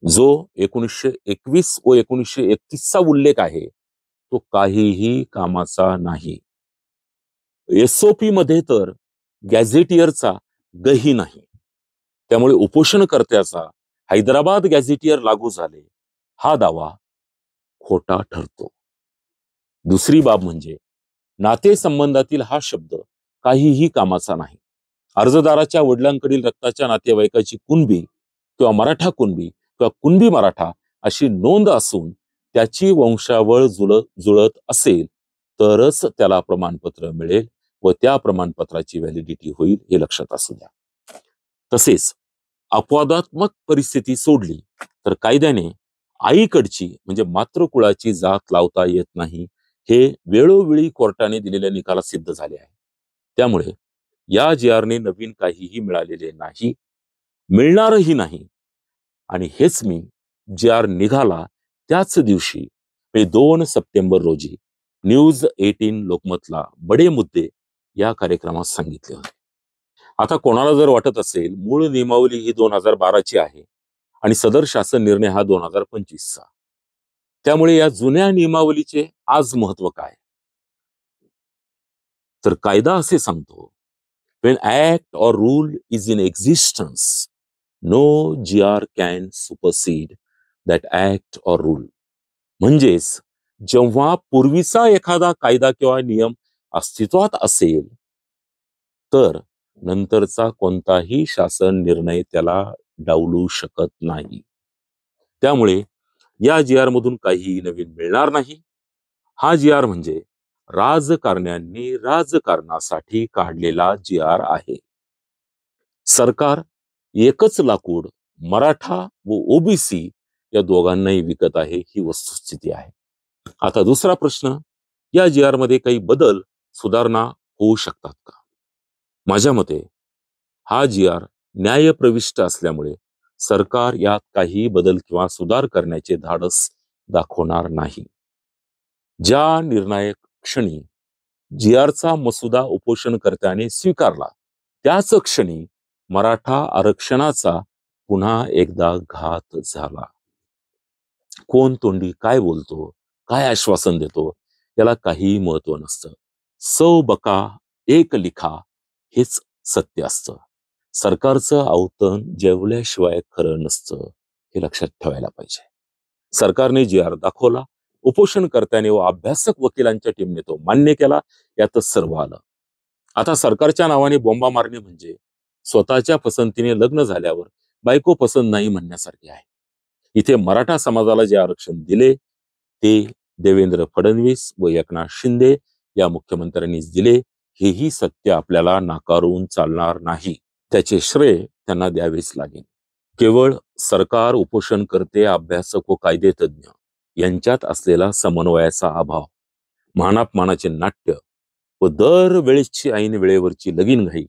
जो 1921 व 1931 चा उल्लेख आहे तो काहीही कामाचा नाही. एसओपी मध्ये तर गॅझेटियरचा गही नाही. त्यामुळे उपोषणकर्त्याचा हैदराबाद गॅझेटियर लागू झाले हा दावा खोटा ठरतो. दुसरी बाब म्हणजे नातेसंबंधातील हा शब्द काहीही कामाचा नाही. अर्जदाराच्या वडिलांकडील रक्ताच्या नातेवाईकाची कुणबी किंवा मराठा कुणबी किंवा कुणबी मराठा अशी नोंद असून त्याची वंशावळ जुळत असेल तरच त्याला प्रमाणपत्र मिळेल व त्या प्रमाणपत्राची व्हॅलिडिटी होईल हे लक्षात असू द्या. तसेच अपवादात्मक परिस्थिती सोडली तर कायद्याने आईकडची म्हणजे मातृकुळाची जात लावता येत नाही हे वेळोवेळी कोर्टाने दिलेल्या निकालात सिद्ध झाले आहे. त्यामुळे या GR ने नवीन काहीही मिळालेले नाही, मिळणारही नाही. आणि हेच मी GR निघाला त्याच दिवशी 2 सप्टेंबर रोजी न्यूज 18 लोकमतला बडे मुद्दे या कार्यक्रमात सांगितले होते. आता कोणाला जर वाटत असेल मूळ नियमावली ही 2012ची आहे आणि सदर शासन निर्णय हा 2025चा, त्यामुळे या जुन्या नियमावलीचे आज महत्व काय? तर कायदा असे सांगतो, when act or rule is in existence, no GR can supersede that act or rule. म्हणजेच जेव्हा पूर्वीचा एखादा कायदा किंवा नियम अस्तित्वात असेल तर नंतरचा कोणताही शासन निर्णय त्याला डावलू शकत नाही. त्यामुळे या GR मधून काही नवीन मिळणार नाही. हा GR म्हणजे राजकारण्यांनी राजकारणासाठी काढलेला GR आहे. सरकार एकच लाकूड मराठा व ओबीसी या दोघांनाही विकत आहे, ही वस्तुस्थिती आहे. आता दुसरा प्रश्न, या GR मध्ये काही बदल सुधारणा होऊ शकतात का? माझ्या मते हा GR न्यायप्रविष्ट असल्यामुळे सरकार यात काही बदल किंवा सुधार करण्याचे धाडस दाखवणार नाही. ज्या निर्णायक क्षणी GRचा मसुदा उपोषणकर्त्याने स्वीकारला त्याच क्षणी मराठा आरक्षणाचा पुन्हा एकदा घात झाला. कोण तोंडी काय बोलतो, काय आश्वासन देतो याला काही महत्व नसतं. सौ बका एक लिखा हेच सत्य असतं. सरकारचं अवतन जेवल्याशिवाय खरं नसतं, हे लक्षात ठेवायला पाहिजे. सरकारने GR दाखवला, उपोषणकर्त्याने व अभ्यासक वकिलांच्या टीमने तो मान्य केला, यातच सर्व आलं. आता सरकारच्या नावाने बोंबा मारणे म्हणजे स्वतःच्या पसंतीने लग्न झाल्यावर बायको पसंत नाही म्हणण्यासारखे आहे. इथे मराठा समाजाला जे आरक्षण दिले ते देवेंद्र फडणवीस व एकनाथ शिंदे या मुख्यमंत्र्यांनीच दिले, हेही सत्य आपल्याला नाकारून चालणार नाही. त्याचे श्रेय त्यांना द्यावेच लागेल. केवळ सरकार, उपोषणकर्ते, अभ्यासक व कायदेतज्ञ यांच्यात असलेला समन्वयाचा अभाव, मानापमानाचे नाट्य व दरवेळेची ऐन वेळेवरची लगीनघाई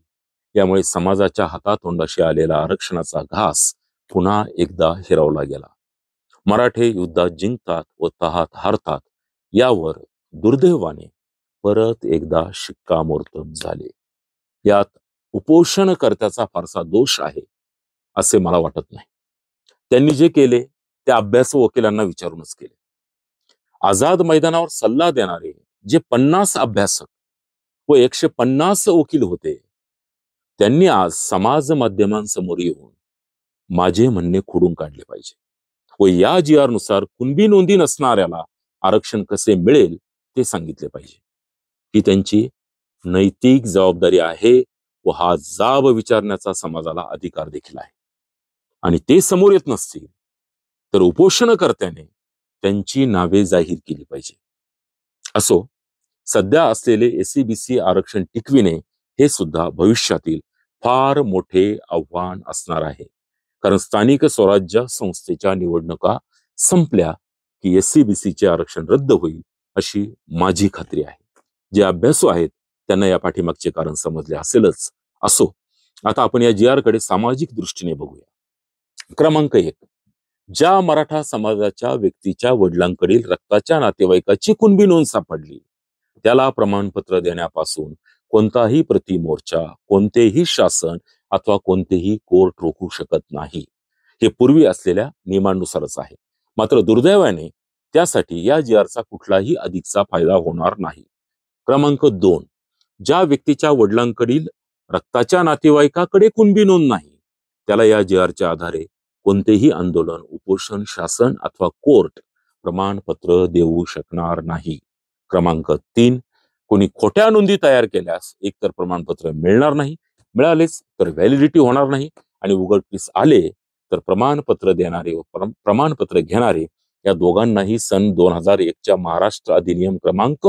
यामुळे समाजाच्या हातातोंडाशी आलेला आरक्षणाचा घास पुन्हा एकदा हिरावला गेला. मराठे युद्धात जिंकतात व तहात हारतात यावर दुर्दैवाने परत एकदा शिक्कामोर्तब झाले. यात उपोषणकर्त्याचा फारसा दोष आहे असे मला वाटत नाही. त्यांनी जे केले ते अभ्यास वकिलांना विचारूनच केले. आझाद मैदानावर सल्ला देणारे जे 50 अभ्यासक व 150 वकील होते, त्यांनी आज समाज माध्यमांसमोर येऊन माझे म्हणणे खोडून काढले पाहिजे व या GR नुसार कुणबी नोंदी नसणाऱ्याला आरक्षण कसे मिळेल ते सांगितले पाहिजे. ही त्यांची नैतिक जबाबदारी आहे व हा जाब विचारण्याचा समाजाला अधिकार देखील आहे. आणि ते समोर येत नसतील तर उपोषणकर्त्याने त्यांची नावे जाहीर केली पाहिजे. असो, सध्या असलेले SCBC आरक्षण टिकविणे हे सुद्धा भविष्यातील फार मोठे आव्हान असणार आहे. कारण स्थानिक स्वराज्य संस्थेच्या निवडणुका संपल्या की SCBCचे आरक्षण रद्द होईल अशी माझी खात्री आहे. जे अभ्यासू आहेत त्यांना या पाठीमागचे कारण समजले असेलच. असो, आता आपण या GR कडे सामाजिक दृष्टीने बघूया. क्रमांक 1, ज्या मराठा समाजाच्या व्यक्तीच्या वडिलांकडील रक्ताच्या नातेवाईकाची कुणबी नोंद सापडली त्याला प्रमाणपत्र देण्यापासून कोणताही प्रतिमोर्चा, कोणतेही शासन अथवा कोणतेही कोर्ट रोखू शकत नाही. हे पूर्वी असलेल्या नियमानुसारच आहे. मात्र दुर्दैवाने त्यासाठी या GRचा कुठलाही अधिकचा फायदा होणार नाही. क्रमांक 2, ज्या व्यक्तीच्या वडिलांकडील रक्ताच्या नातेवाईकाकडे कुणबी नोंद नाही त्याला या GRच्या आधारे कोणतेही आंदोलन, उपोषण, शासन अथवा कोर्ट प्रमाणपत्र देऊ शकणार नाही. क्रमांक 3, कोणी खोट्या नोंदी तयार केल्यास एकतर प्रमाणपत्र मिळणार नाही, मिळालेच तर व्हॅलिडिटी होणार नाही आणि उघडकीस आले तर प्रमाणपत्र देणारे व प्रमाणपत्र घेणारे या दोघांनाही सन 2001च्या महाराष्ट्र अधिनियम क्रमांक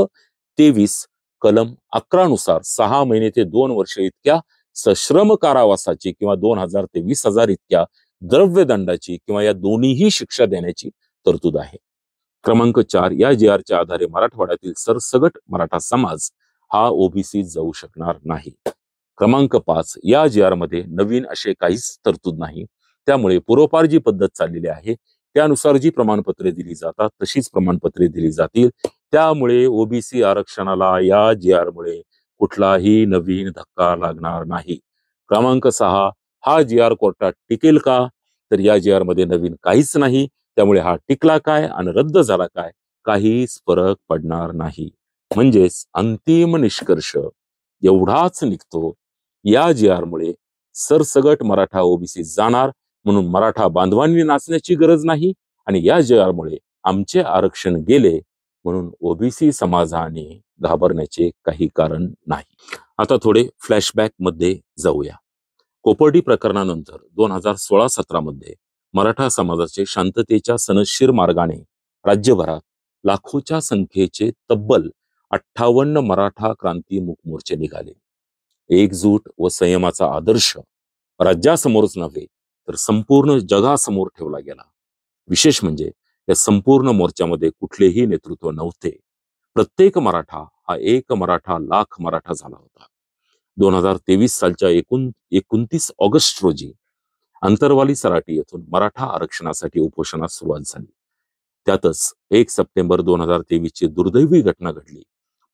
23 कलम 11 नुसार 6 महिने ते 2 वर्ष इतक्या सश्रम कारावासाची किंवा 2000 ते 20,000 इतक्या द्रव्यदंडाची किंवा या दोन्हीही शिक्षा देण्याची तरतूद आहे. क्रमांक 4, या GRच्या आधारे मराठवाड्यातील सरसगट मराठा समाज हा ओबीसी जाऊ शकणार नाही. क्रमांक 5, या GR मध्ये नवीन असे काहीच तरतूद नाही. त्यामुळे पूर्वपार जी पद्धत चाललेली आहे त्यानुसार जी प्रमाणपत्रे दिली जातात तशीच प्रमाणपत्रे दिली जातील. त्यामुळे ओबीसी आरक्षणाला या जी आर मुळे कुठलाही नवीन धक्का लागणार नाही. क्रमांक 6, हा जी आर कोर्टात टिकेल का? तर या जी आर मध्ये नवीन काहीच नाही. त्यामुळे हा टिकला काय आणि रद्द झाला काय, काहीच फरक पडणार नाही. म्हणजेच अंतिम निष्कर्ष एवढाच निघतो, या जी आर मुळे सरसगट मराठा ओबीसी जाणार, म्हणून मराठा बांधवांनी नाचण्याची गरज नाही. आणि या जी आर मुळे आमचे आरक्षण गेले म्हणून ओबीसी समाजाने घाबरण्याचे काही कारण नाही. आता थोडे फ्लॅशबॅक मध्ये जाऊया. कोपर्डी प्रकरणानंतर 2016-17 मध्ये मराठा समाजाचे शांततेच्या सनदशीर मार्गाने राज्यभरात लाखोच्या संख्येचे तब्बल 58 मराठा क्रांती मूक मोर्चे निघाले. एकजूट व संयमाचा आदर्श राज्यासमोरच नव्हे तर संपूर्ण जगासमोर ठेवला गेला. विशेष म्हणजे या संपूर्ण मोर्चामध्ये कुठलेही नेतृत्व नव्हते. प्रत्येक मराठा हा एक मराठा लाख मराठा झाला होता. 2023 सालच्या 29 ऑगस्ट रोजी अंतरवाली सराटी येथून मराठा आरक्षणासाठी उपोषणास सुरुवात झाली. त्यातच 1 सप्टेंबर 2023 ची दुर्दैवी घटना घडली.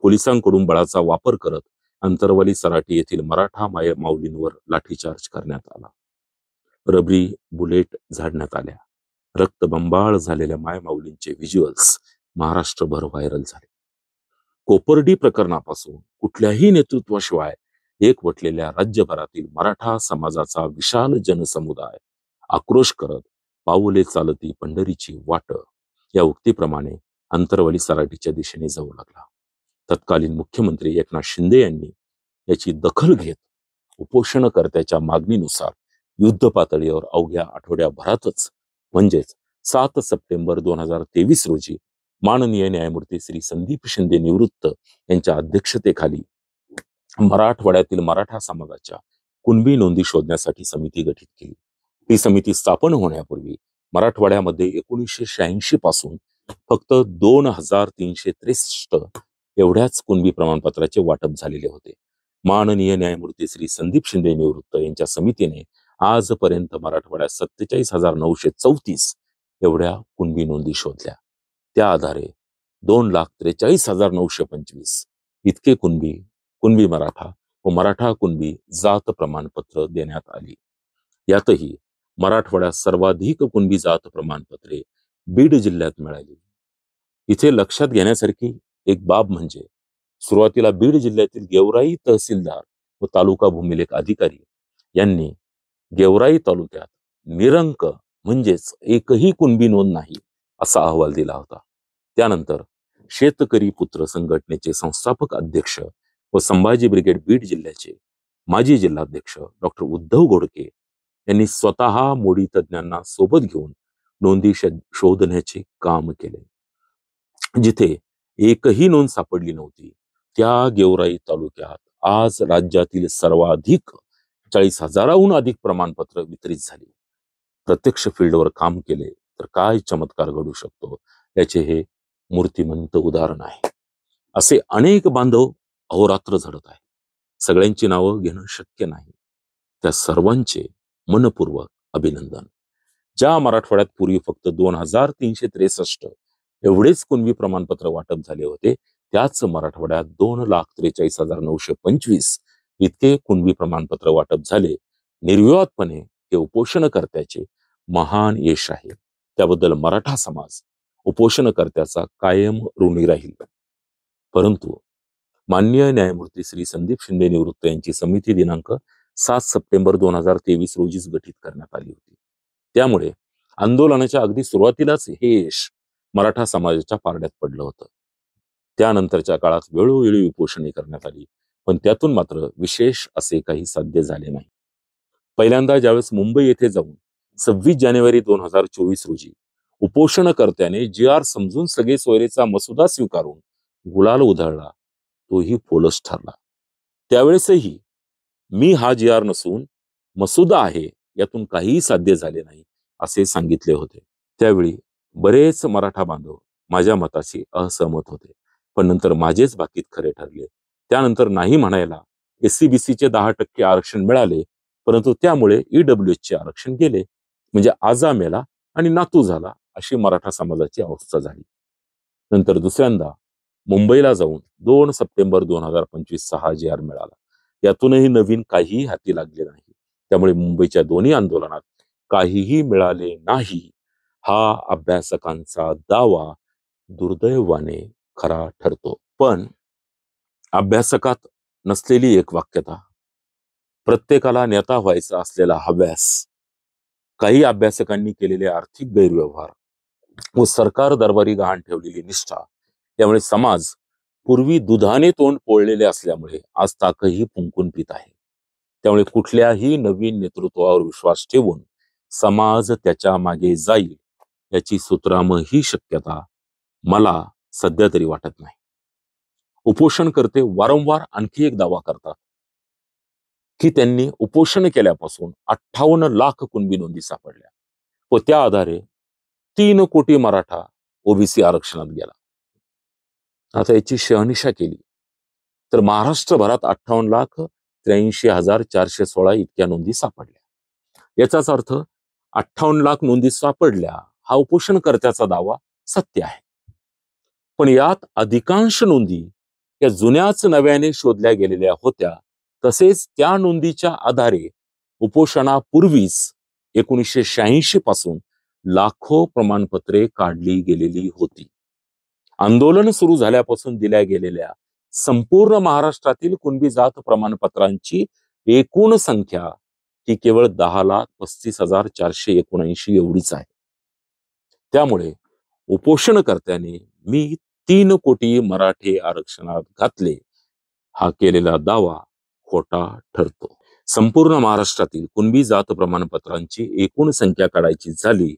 पोलिसांकडून बळाचा वापर करत अंतरवाली सराटी येथील मराठा माऊलींवर लाठीचार्ज करण्यात आला. रबरी बुलेट झाडण्यात आल्या. रक्तबंबाळ झालेल्या माऊलींचे व्हिज्युअल्स महाराष्ट्रभर व्हायरल झाले. कोपर्डी प्रकरणापासून कुठल्याही नेतृत्वाशिवाय एकवटलेल्या राज्यभरातील मराठा समाजाचा विशाल जनसमुदाय आक्रोश करत पाऊले चालती पंढरीची वाट या उक्तीप्रमाणे अंतरवाली सराटीच्या दिशेने जाऊ लागला. तत्कालीन मुख्यमंत्री एकनाथ शिंदे यांनी याची दखल घेत उपोषणकर्त्याच्या मागणीनुसार युद्ध पातळीवर अवघ्या आठवड्याभरातच म्हणजेच 7 सप्टेंबर 2023 रोजी माननीय न्यायमूर्ती श्री संदीप शिंदे निवृत्त यांच्या अध्यक्षतेखाली मराठवाड्यातील मराठा समाजाच्या कुणबी नोंदी शोधण्यासाठी समिती गठीत केली. ही समिती स्थापन होण्यापूर्वी मराठवाड्यामध्ये 1986 पासून फक्त 2363 एवढ्याच कुणबी प्रमाणपत्राचे वाटप झालेले होते. माननीय न्यायमूर्ती श्री संदीप शिंदे निवृत्त यांच्या समितीने आजपर्यंत मराठवाड्यात 47,934 एवढ्या कुणबी नोंदी शोधल्या. त्या आधारे 2,43,925 इतके कुणबी मराठा व मराठा कुणबी जात प्रमाणपत्र देण्यात आली. यातही मराठवाड्यात सर्वाधिक कुणबी जात प्रमाणपत्रे बीड जिल्ह्यात मिळाली. इथे लक्षात घेण्यासारखी एक बाब म्हणजे सुरुवातीला बीड जिल्ह्यातील गेवराई तहसीलदार व तालुका भूमिलेख अधिकारी यांनी गेवराई तालुक्यात निरंक म्हणजेच एकही कुणबी नोंद नाही असा अहवाल दिला होता. त्यानंतर शेतकरी पुत्र संघटनेचे संस्थापक अध्यक्ष व संभाजी ब्रिगेड बीड जिल्ह्याचे माजी जिल्हाध्यक्ष डॉक्टर उद्धव घोडके यांनी स्वतः मोडी तज्ञांना सोबत घेऊन नोंदी शोधण्याचे काम केले. जिथे एकही नोंद सापडली नव्हती त्या गेवराई तालुक्यात आज राज्यातील सर्वाधिक 40,000हून अधिक प्रमाणपत्र वितरित झाली. प्रत्यक्ष फील्डवर काम केले तर काय चमत्कार घडू शकतो याचे हे मूर्तिमंत उदाहरण आहे. असे अनेक बांधव अहोरात्र झडत आहे. सगळ्यांची नावं घेणं शक्य नाही. त्या सर्वांचे मनपूर्वक अभिनंदन. ज्या मराठवाड्यात पूर्वी फक्त 2,363 एवढेच कुणबी प्रमाणपत्र वाटप झाले होते, त्याच मराठवाड्यात 2,43,925 इतके कुणबी प्रमाणपत्र वाटप झाले. निर्विवादपणे हे उपोषणकर्त्याचे महान यश आहे. त्याबद्दल मराठा समाज उपोषणकर्त्याचा कायम ऋणी राहील. परंतु माननीय न्यायमूर्ती श्री संदीप शिंदे निवृत्त यांची समिती दिनांक 7 सप्टेंबर 2023 रोजीच गठीत करण्यात आली होती. त्यामुळे आंदोलनाच्या अगदी सुरुवातीलाच हे यश मराठा समाजाच्या पारड्यात पडलं होतं. त्यानंतरच्या काळात वेळोवेळी उपोषणे करण्यात आली, पण त्यातून मात्र विशेष असे काही साध्य झाले नाही. पहिल्यांदा ज्यावेळेस मुंबई येथे जाऊन 26 जानेवारी 2024 रोजी उपोषणकर्त्याने जी आर समजून सगळे सोयरेचा मसुदा स्वीकारून गुलाल उधळला, तोही फोलच ठरला. त्यावेळेसही मी हा जी आर नसून मसुदा आहे, यातून काहीही साध्य झाले नाही असे सांगितले होते. त्यावेळी बरेच मराठा बांधव माझ्या मताशी असहमत होते, पण नंतर माझेच बाकीत खरे ठरले. त्यानंतर नाही म्हणायला SC-BC 10% आरक्षण मिळाले, परंतु त्यामुळे EWH चे आरक्षण गेले. म्हणजे आजा मेला आणि नातू झाला अशी मराठा समाजाची अवस्था झाली. नंतर दुसऱ्यांदा मुंबईला जाऊन 2 सप्टेंबर 2025 हा जी आर मिळाला. यातूनही नवीन काहीही हाती लागले नाही. त्यामुळे मुंबईच्या दोन्ही आंदोलनात काहीही मिळाले नाही हा अभ्यासकांचा दावा दुर्दैवाने खरा ठरतो. पण अभ्यासकात नसलेली एक वाक्यता, प्रत्येकाला नेता व्हायचा असलेला हव्यास, काही अभ्यासकांनी केलेले आर्थिक गैरव्यवहार व सरकार दरबारी गहाण ठेवलेली निष्ठा, त्यामुळे समाज पूर्वी दुधाने तोंड पोळलेले असल्यामुळे आज ताकही फुंकून पित आहे. त्यामुळे कुठल्याही नवीन नेतृत्वावर विश्वास ठेवून समाज त्याच्या मागे जाईल याची सुतरामही शक्यता मला सध्या तरी वाटत नाही. उपोषणकर्ते वारंवार आणखी एक दावा करतात की त्यांनी उपोषण केल्यापासून 58 लाख कुणबी नोंदी सापडल्या व त्या आधारे 3 कोटी मराठा ओबीसी आरक्षणात गेला. आता याची शहानिशा केली तर महाराष्ट्रभरात 58,83,416 इतक्या नोंदी सापडल्या. याचाच अर्थ 58 लाख नोंदी सापडल्या हा उपोषणकर्त्याचा दावा सत्य आहे. पण यात अधिकांश नोंदी या जुन्याच नव्याने शोधल्या गेलेल्या होत्या. तसेच त्या नोंदीच्या आधारे उपोषणापूर्वीच 1986 पासून लाखो प्रमाणपत्रे काढली गेलेली होती. आंदोलन सुरू झाल्यापासून दिल्या गेलेल्या संपूर्ण महाराष्ट्रातील कुणबी जात प्रमाणपत्रांची एकूण संख्या ही केवळ 10,35,479 एवढीच आहे. त्यामुळे उपोषणकर्त्याने मी 3 कोटी मराठे आरक्षणात घातले हा केलेला दावा खोटा ठरतो. संपूर्ण महाराष्ट्रातील कुणबी जात प्रमाणपत्रांची एकूण संख्या काढायची झाली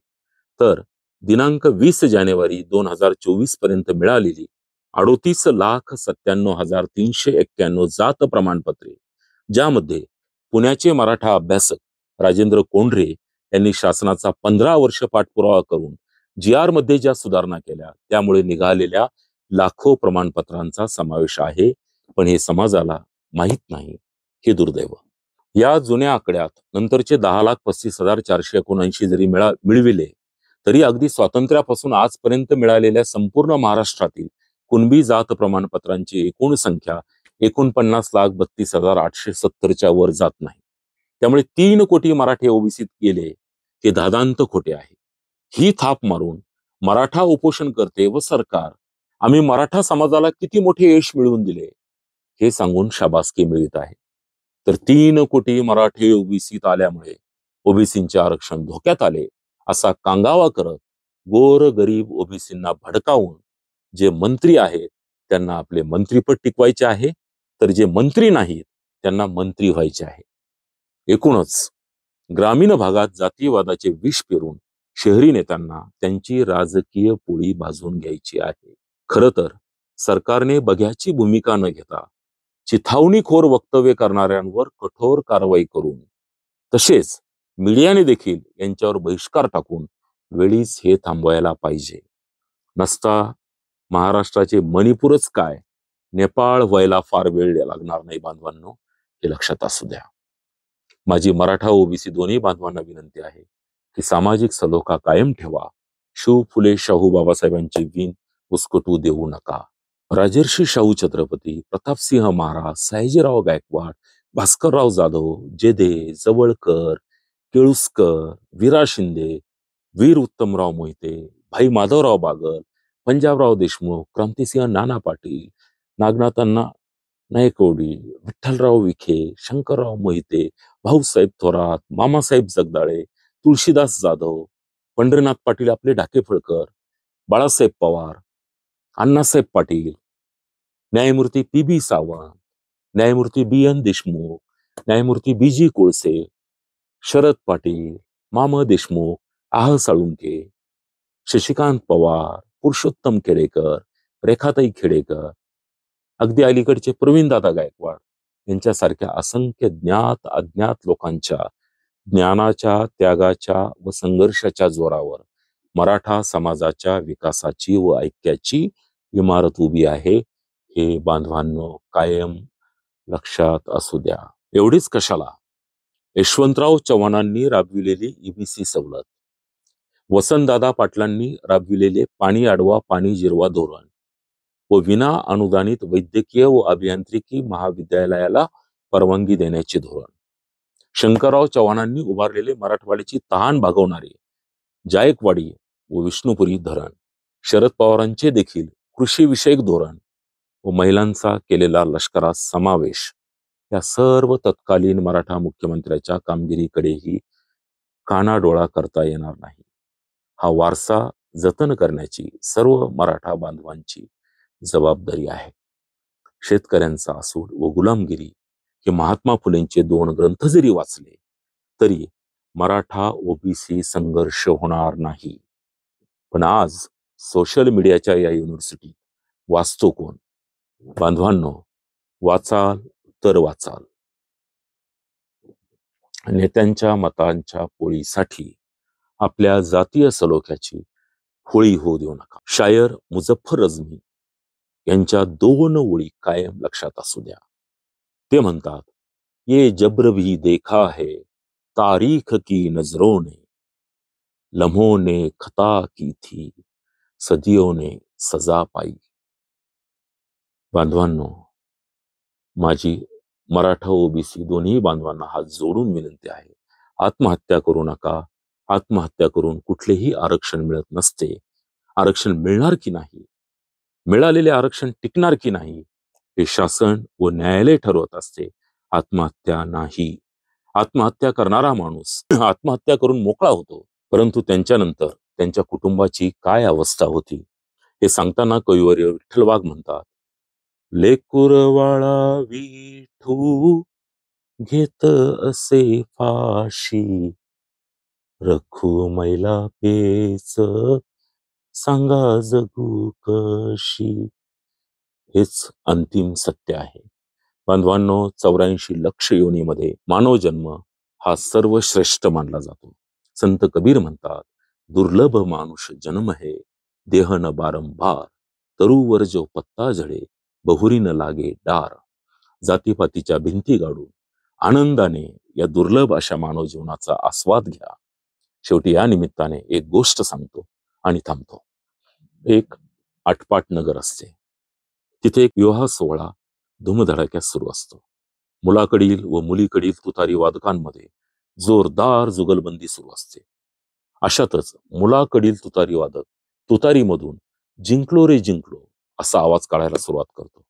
तर दिनांक 20 जानेवारी 2024 पर्यंत मिळालेली 38,97,391 जात प्रमाणपत्रे, ज्यामध्ये पुण्याचे मराठा अभ्यासक राजेंद्र कोंढरे यांनी शासनाचा 15 वर्ष पाठपुरावा करून GR मध्ये ज्या सुधारणा केल्या त्यामुळे निघालेल्या लाखो प्रमाणपत्रांचा समावेश आहे. पण हे समाजाला माहीत नाही, हे दुर्दैव. या जुन्या आकड्यात नंतरचे 10,35,479 जरी मिळविले तरी अगदी स्वातंत्र्यापासून आजपर्यंत मिळालेल्या संपूर्ण महाराष्ट्रातील कुणबी जात प्रमाणपत्रांची एकूण संख्या 49,32,870 वर जात नाही. त्यामुळे 3 कोटी मराठे ओबीसीत गेले हे दादांत खोटे आहे. ही थाप मारून मराठा उपोषणकर्ते व सरकार आम्ही मराठा समाजाला किती मोठे यश मिळवून दिले हे सांगून शाबासकी मिळवित आहे. तर 3 कोटी मराठे ओबीसीत आल्यामुळे ओबीसींचे आरक्षण धोक्यात आले असा कांगावा करत गोर गरीब ओबीसींना भडकावून जे मंत्री आहेत त्यांना आपले मंत्रीपद टिकवायचे आहे, तर जे मंत्री नाहीत त्यांना मंत्री व्हायचे आहे. एकूणच ग्रामीण भागात जातीयवादाचे विष पेरून शहरी नेत्यांना त्यांची राजकीय पोळी भाजून घ्यायची आहे. खरं तर सरकारने बघ्याची भूमिका न घेता चिथावणीखोर वक्तव्य करणाऱ्यांवर कठोर कारवाई करून तसेच मीडियाने देखील यांच्यावर बहिष्कार टाकून वेळीच हे थांबवायला पाहिजे. नसता महाराष्ट्राचे मणिपूरच काय नेपाळ व्हायला फार वेळ लागणार नाही बांधवांनो, हे लक्षात असू द्या. माझी मराठा ओबीसी दोन्ही बांधवांना विनंती आहे की सामाजिक सलोखा कायम ठेवा. शिव फुले शाहू बाबासाहेबांची वीण उसकटू देऊ नका. राजर्षी शाहू छत्रपती प्रतापसिंह महाराज, सयाजीराव गायकवाड, भास्करराव जाधव, जेधे, जवळकर, केळुस्कर, विरा शिंदे, वीर उत्तमराव मोहिते, भाई माधवराव बागल, पंजाबराव देशमुख, क्रांतिसिंह नाना पाटील, नागनाथांना नायकवडी, विठ्ठलराव विखे, शंकरराव मोहिते, भाऊसाहेब थोरात, मामासाहेब जगदाळे, तुळशीदास जाधव, पंढरीनाथ पाटील आपले ढाकेफळकर, बाळासाहेब पवार, अण्णासाहेब पाटील, न्यायमूर्ती PB सावंत, न्यायमूर्ती BN देशमुख, न्यायमूर्ती BG कोळसे, शरद पाटील, माम देशमुख, आह साळुंके, शशिकांत पवार, पुरुषोत्तम खेडेकर, रेखाताई खेडेकर, अगदी अलीकडचे प्रवीणदादा गायकवाड यांच्यासारख्या असंख्य ज्ञात अज्ञात लोकांच्या ज्ञानाच्या, त्यागाच्या व संघर्षाच्या जोरावर मराठा समाजाच्या विकासाची व ऐक्याची इमारत उभी आहे. हे बांधवांनो कायम लक्षात असू द्या. एवढीच कशाला, यशवंतराव चव्हाणांनी राबविलेली EBC सवलत, वसंतदादा पाटलांनी राबविलेले पाणी अडवा पाणी जिरवा धोरण, व विना अनुदानित वैद्यकीय व अभियांत्रिकी महाविद्यालयाला परवानगी देण्याचे धोरण. शंकरराव चव्हाणांनी उभारलेले मराठवाड्याची तहान भागवणारे जायकवाडी व विष्णुपुरी धरण. शरद पवारांचे देखील कृषी विषयक धोरण व महिलांचा केलेला लष्करात समावेश या सर्व तत्कालीन मराठा मुख्यमंत्र्याच्या कामगिरीकडेही कानाडोळा करता येणार नाही. हा वारसा जतन करण्याची सर्व मराठा बांधवांची जबाबदारी आहे. शेतकऱ्यांचा आसूड व गुलामगिरी हे महात्मा फुलेंचे 2 ग्रंथ जरी वाचले तरी मराठा ओबीसी संघर्ष होणार नाही. पण आज सोशल मीडियाच्या या युनिव्हर्सिटीत वाचतो कोण? बांधवांनो, वाचाल तर वाचाल. नेत्यांच्या मतांच्या पोळीसाठी आपल्या जातीय सलोख्याची होळी होऊ देऊ नका. शायर मुझफ्फर रजमी यांच्या 2 ओळी कायम लक्षात असू द्या. ते म्हणतात, ये जब्र भी देखा है तारीख की नजरों ने, लम्हों ने खता की थी सदियों ने सजा पाई. बांधवांनो, माझी मराठा ओबीसी दोन्ही बांधवांना हात जोडून विनंती आहे, आत्महत्या करू नका. आत्महत्या करून कुठलेही आरक्षण मिळत नसते. आरक्षण मिळणार की नाही, मिळालेले आरक्षण टिकणार की नाही, हे शासन व न्यायालय ठरवत असते. आत्महत्या नाही. आत्महत्या करणारा माणूस आत्महत्या करून मोकळा होतो, परंतु त्यांच्यानंतर त्यांच्या कुटुंबाची काय अवस्था होती हे सांगताना कविवर्य विठ्ठल वाघ म्हणतात, लेकुरवाळा विठू घेत असे फाशी, रखू मैला पेच सांगा जगू कशी. हेच अंतिम सत्य आहे. बांधवांनो, 84 लक्ष योनीमध्ये मानव जन्म हा सर्वश्रेष्ठ मानला जातो. संत कबीर म्हणतात, दुर्लभ मानुष जन्म है देह न बारंबार, तरुवर जो पत्ता झडे बहुरी न लागे डार. जातीपातीच्या भिंती गाडून आनंदाने या दुर्लभ अशा मानव जीवनाचा आस्वाद घ्या. शेवटी या निमित्ताने एक गोष्ट सांगतो आणि थांबतो. एक आटपाट नगर असते. तिथे एक विवाह सोहळा धूमधडाक्यात सुरू असतो. मुलाकडील व मुलीकडील तुतारी वादकांमध्ये जोरदार जुगलबंदी सुरू असते. अशातच मुलाकडील तुतारी वादक तुतारीमधून जिंकलो रे जिंकलो असा आवाज काढायला सुरुवात करतो.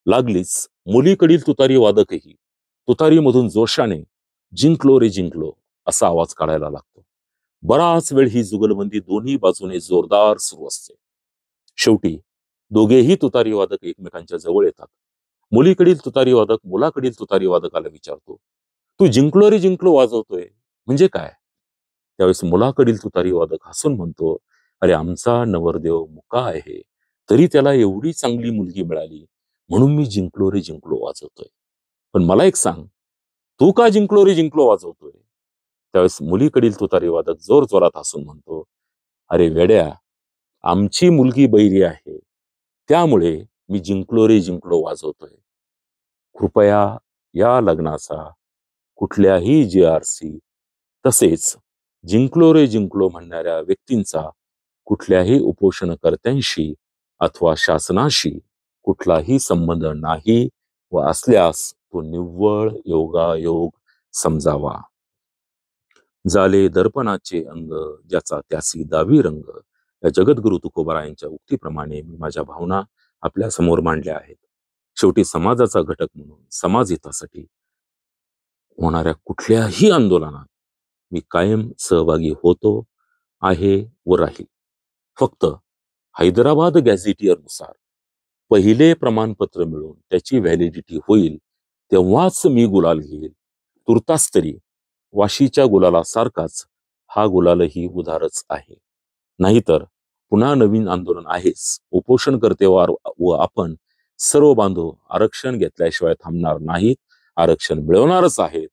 लागलीच मुलीकडील तुतारी वादकही तुतारीमधून जोशाने जिंकलो रे जिंकलो असा आवाज काढायला लागतो. बराच वेळ ही जुगलबंदी दोन्ही बाजूने जोरदार सुरू असते. शेवटी दोघेही तुतारी वादक एकमेकांच्या जवळ येतात. मुलीकडील तुतारी वादक मुलाकडील तुतारी वादकाला विचारतो, तू जिंकलो रे जिंकलो वाजवतोय म्हणजे काय? त्यावेळेस मुलाकडील तुतारी वादक हसून म्हणतो, अरे आमचा नवरदेव मुका आहे, तरी त्याला एवढी चांगली मुलगी मिळाली म्हणून मी जिंकलो रे जिंकलो वाजवतोय. पण मला एक सांग, तू का जिंकलो रे जिंकलो वाजवतोय? त्यावेळेस मुलीकडील तुतारी वादक जोर जोरात हसून म्हणतो, अरे वेड्या, आमची मुलगी बैरी आहे, त्यामुळे मी जिंकलो रे जिंकलो वाजवतोय. कृपया या लग्नाचा कुठल्याही GRC तसेच जिंकलो रे जिंकलो म्हणणाऱ्या व्यक्तींचा कुठल्याही उपोषणकर्त्यांशी अथवा शासनाशी कुठलाही संबंध नाही व असल्यास तो निव्वळ योगायोग समजावा. झाले दर्पणाचे अंग ज्याचा त्यासी दावी रंग, या जगद्गुरु तुकोबारायांच्या उक्तीप्रमाणे मी माझ्या भावना आपल्या समोर मांडल्या आहेत. शेवटी समाजाचा घटक म्हणून समाज हितासाठी होणाऱ्या कुठल्याही आंदोलनात मी कायम सहभागी होतो, आहे व राहील. फक्त हैदराबाद गॅझेटियरनुसार पहिले प्रमाणपत्र मिळून त्याची व्हॅलिडिटी होईल तेव्हाच मी गुलाल घेईल. तुर्तास तरी वाशीच्या गुलालासारखाच हा गुलालही उधारच आहे. नाहीतर पुन्हा नवीन आंदोलन आहेच. उपोषण करते व आपण सर्व बांधव आरक्षण घेतल्याशिवाय थांबणार नाहीत. आरक्षण मिळवणारच आहेत.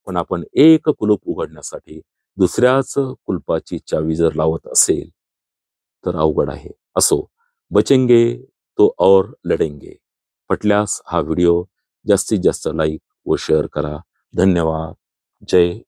पण आपण एक कुलूप उघडण्यासाठी दुसऱ्याच कुलपाची चावी जर लावत असेल तर अवघड आहे. असो, बचेंगे तो और लढेंगे. पटल्यास हा व्हिडिओ जास्तीत जास्त लाईक व शेअर करा. धन्यवाद. जय श्री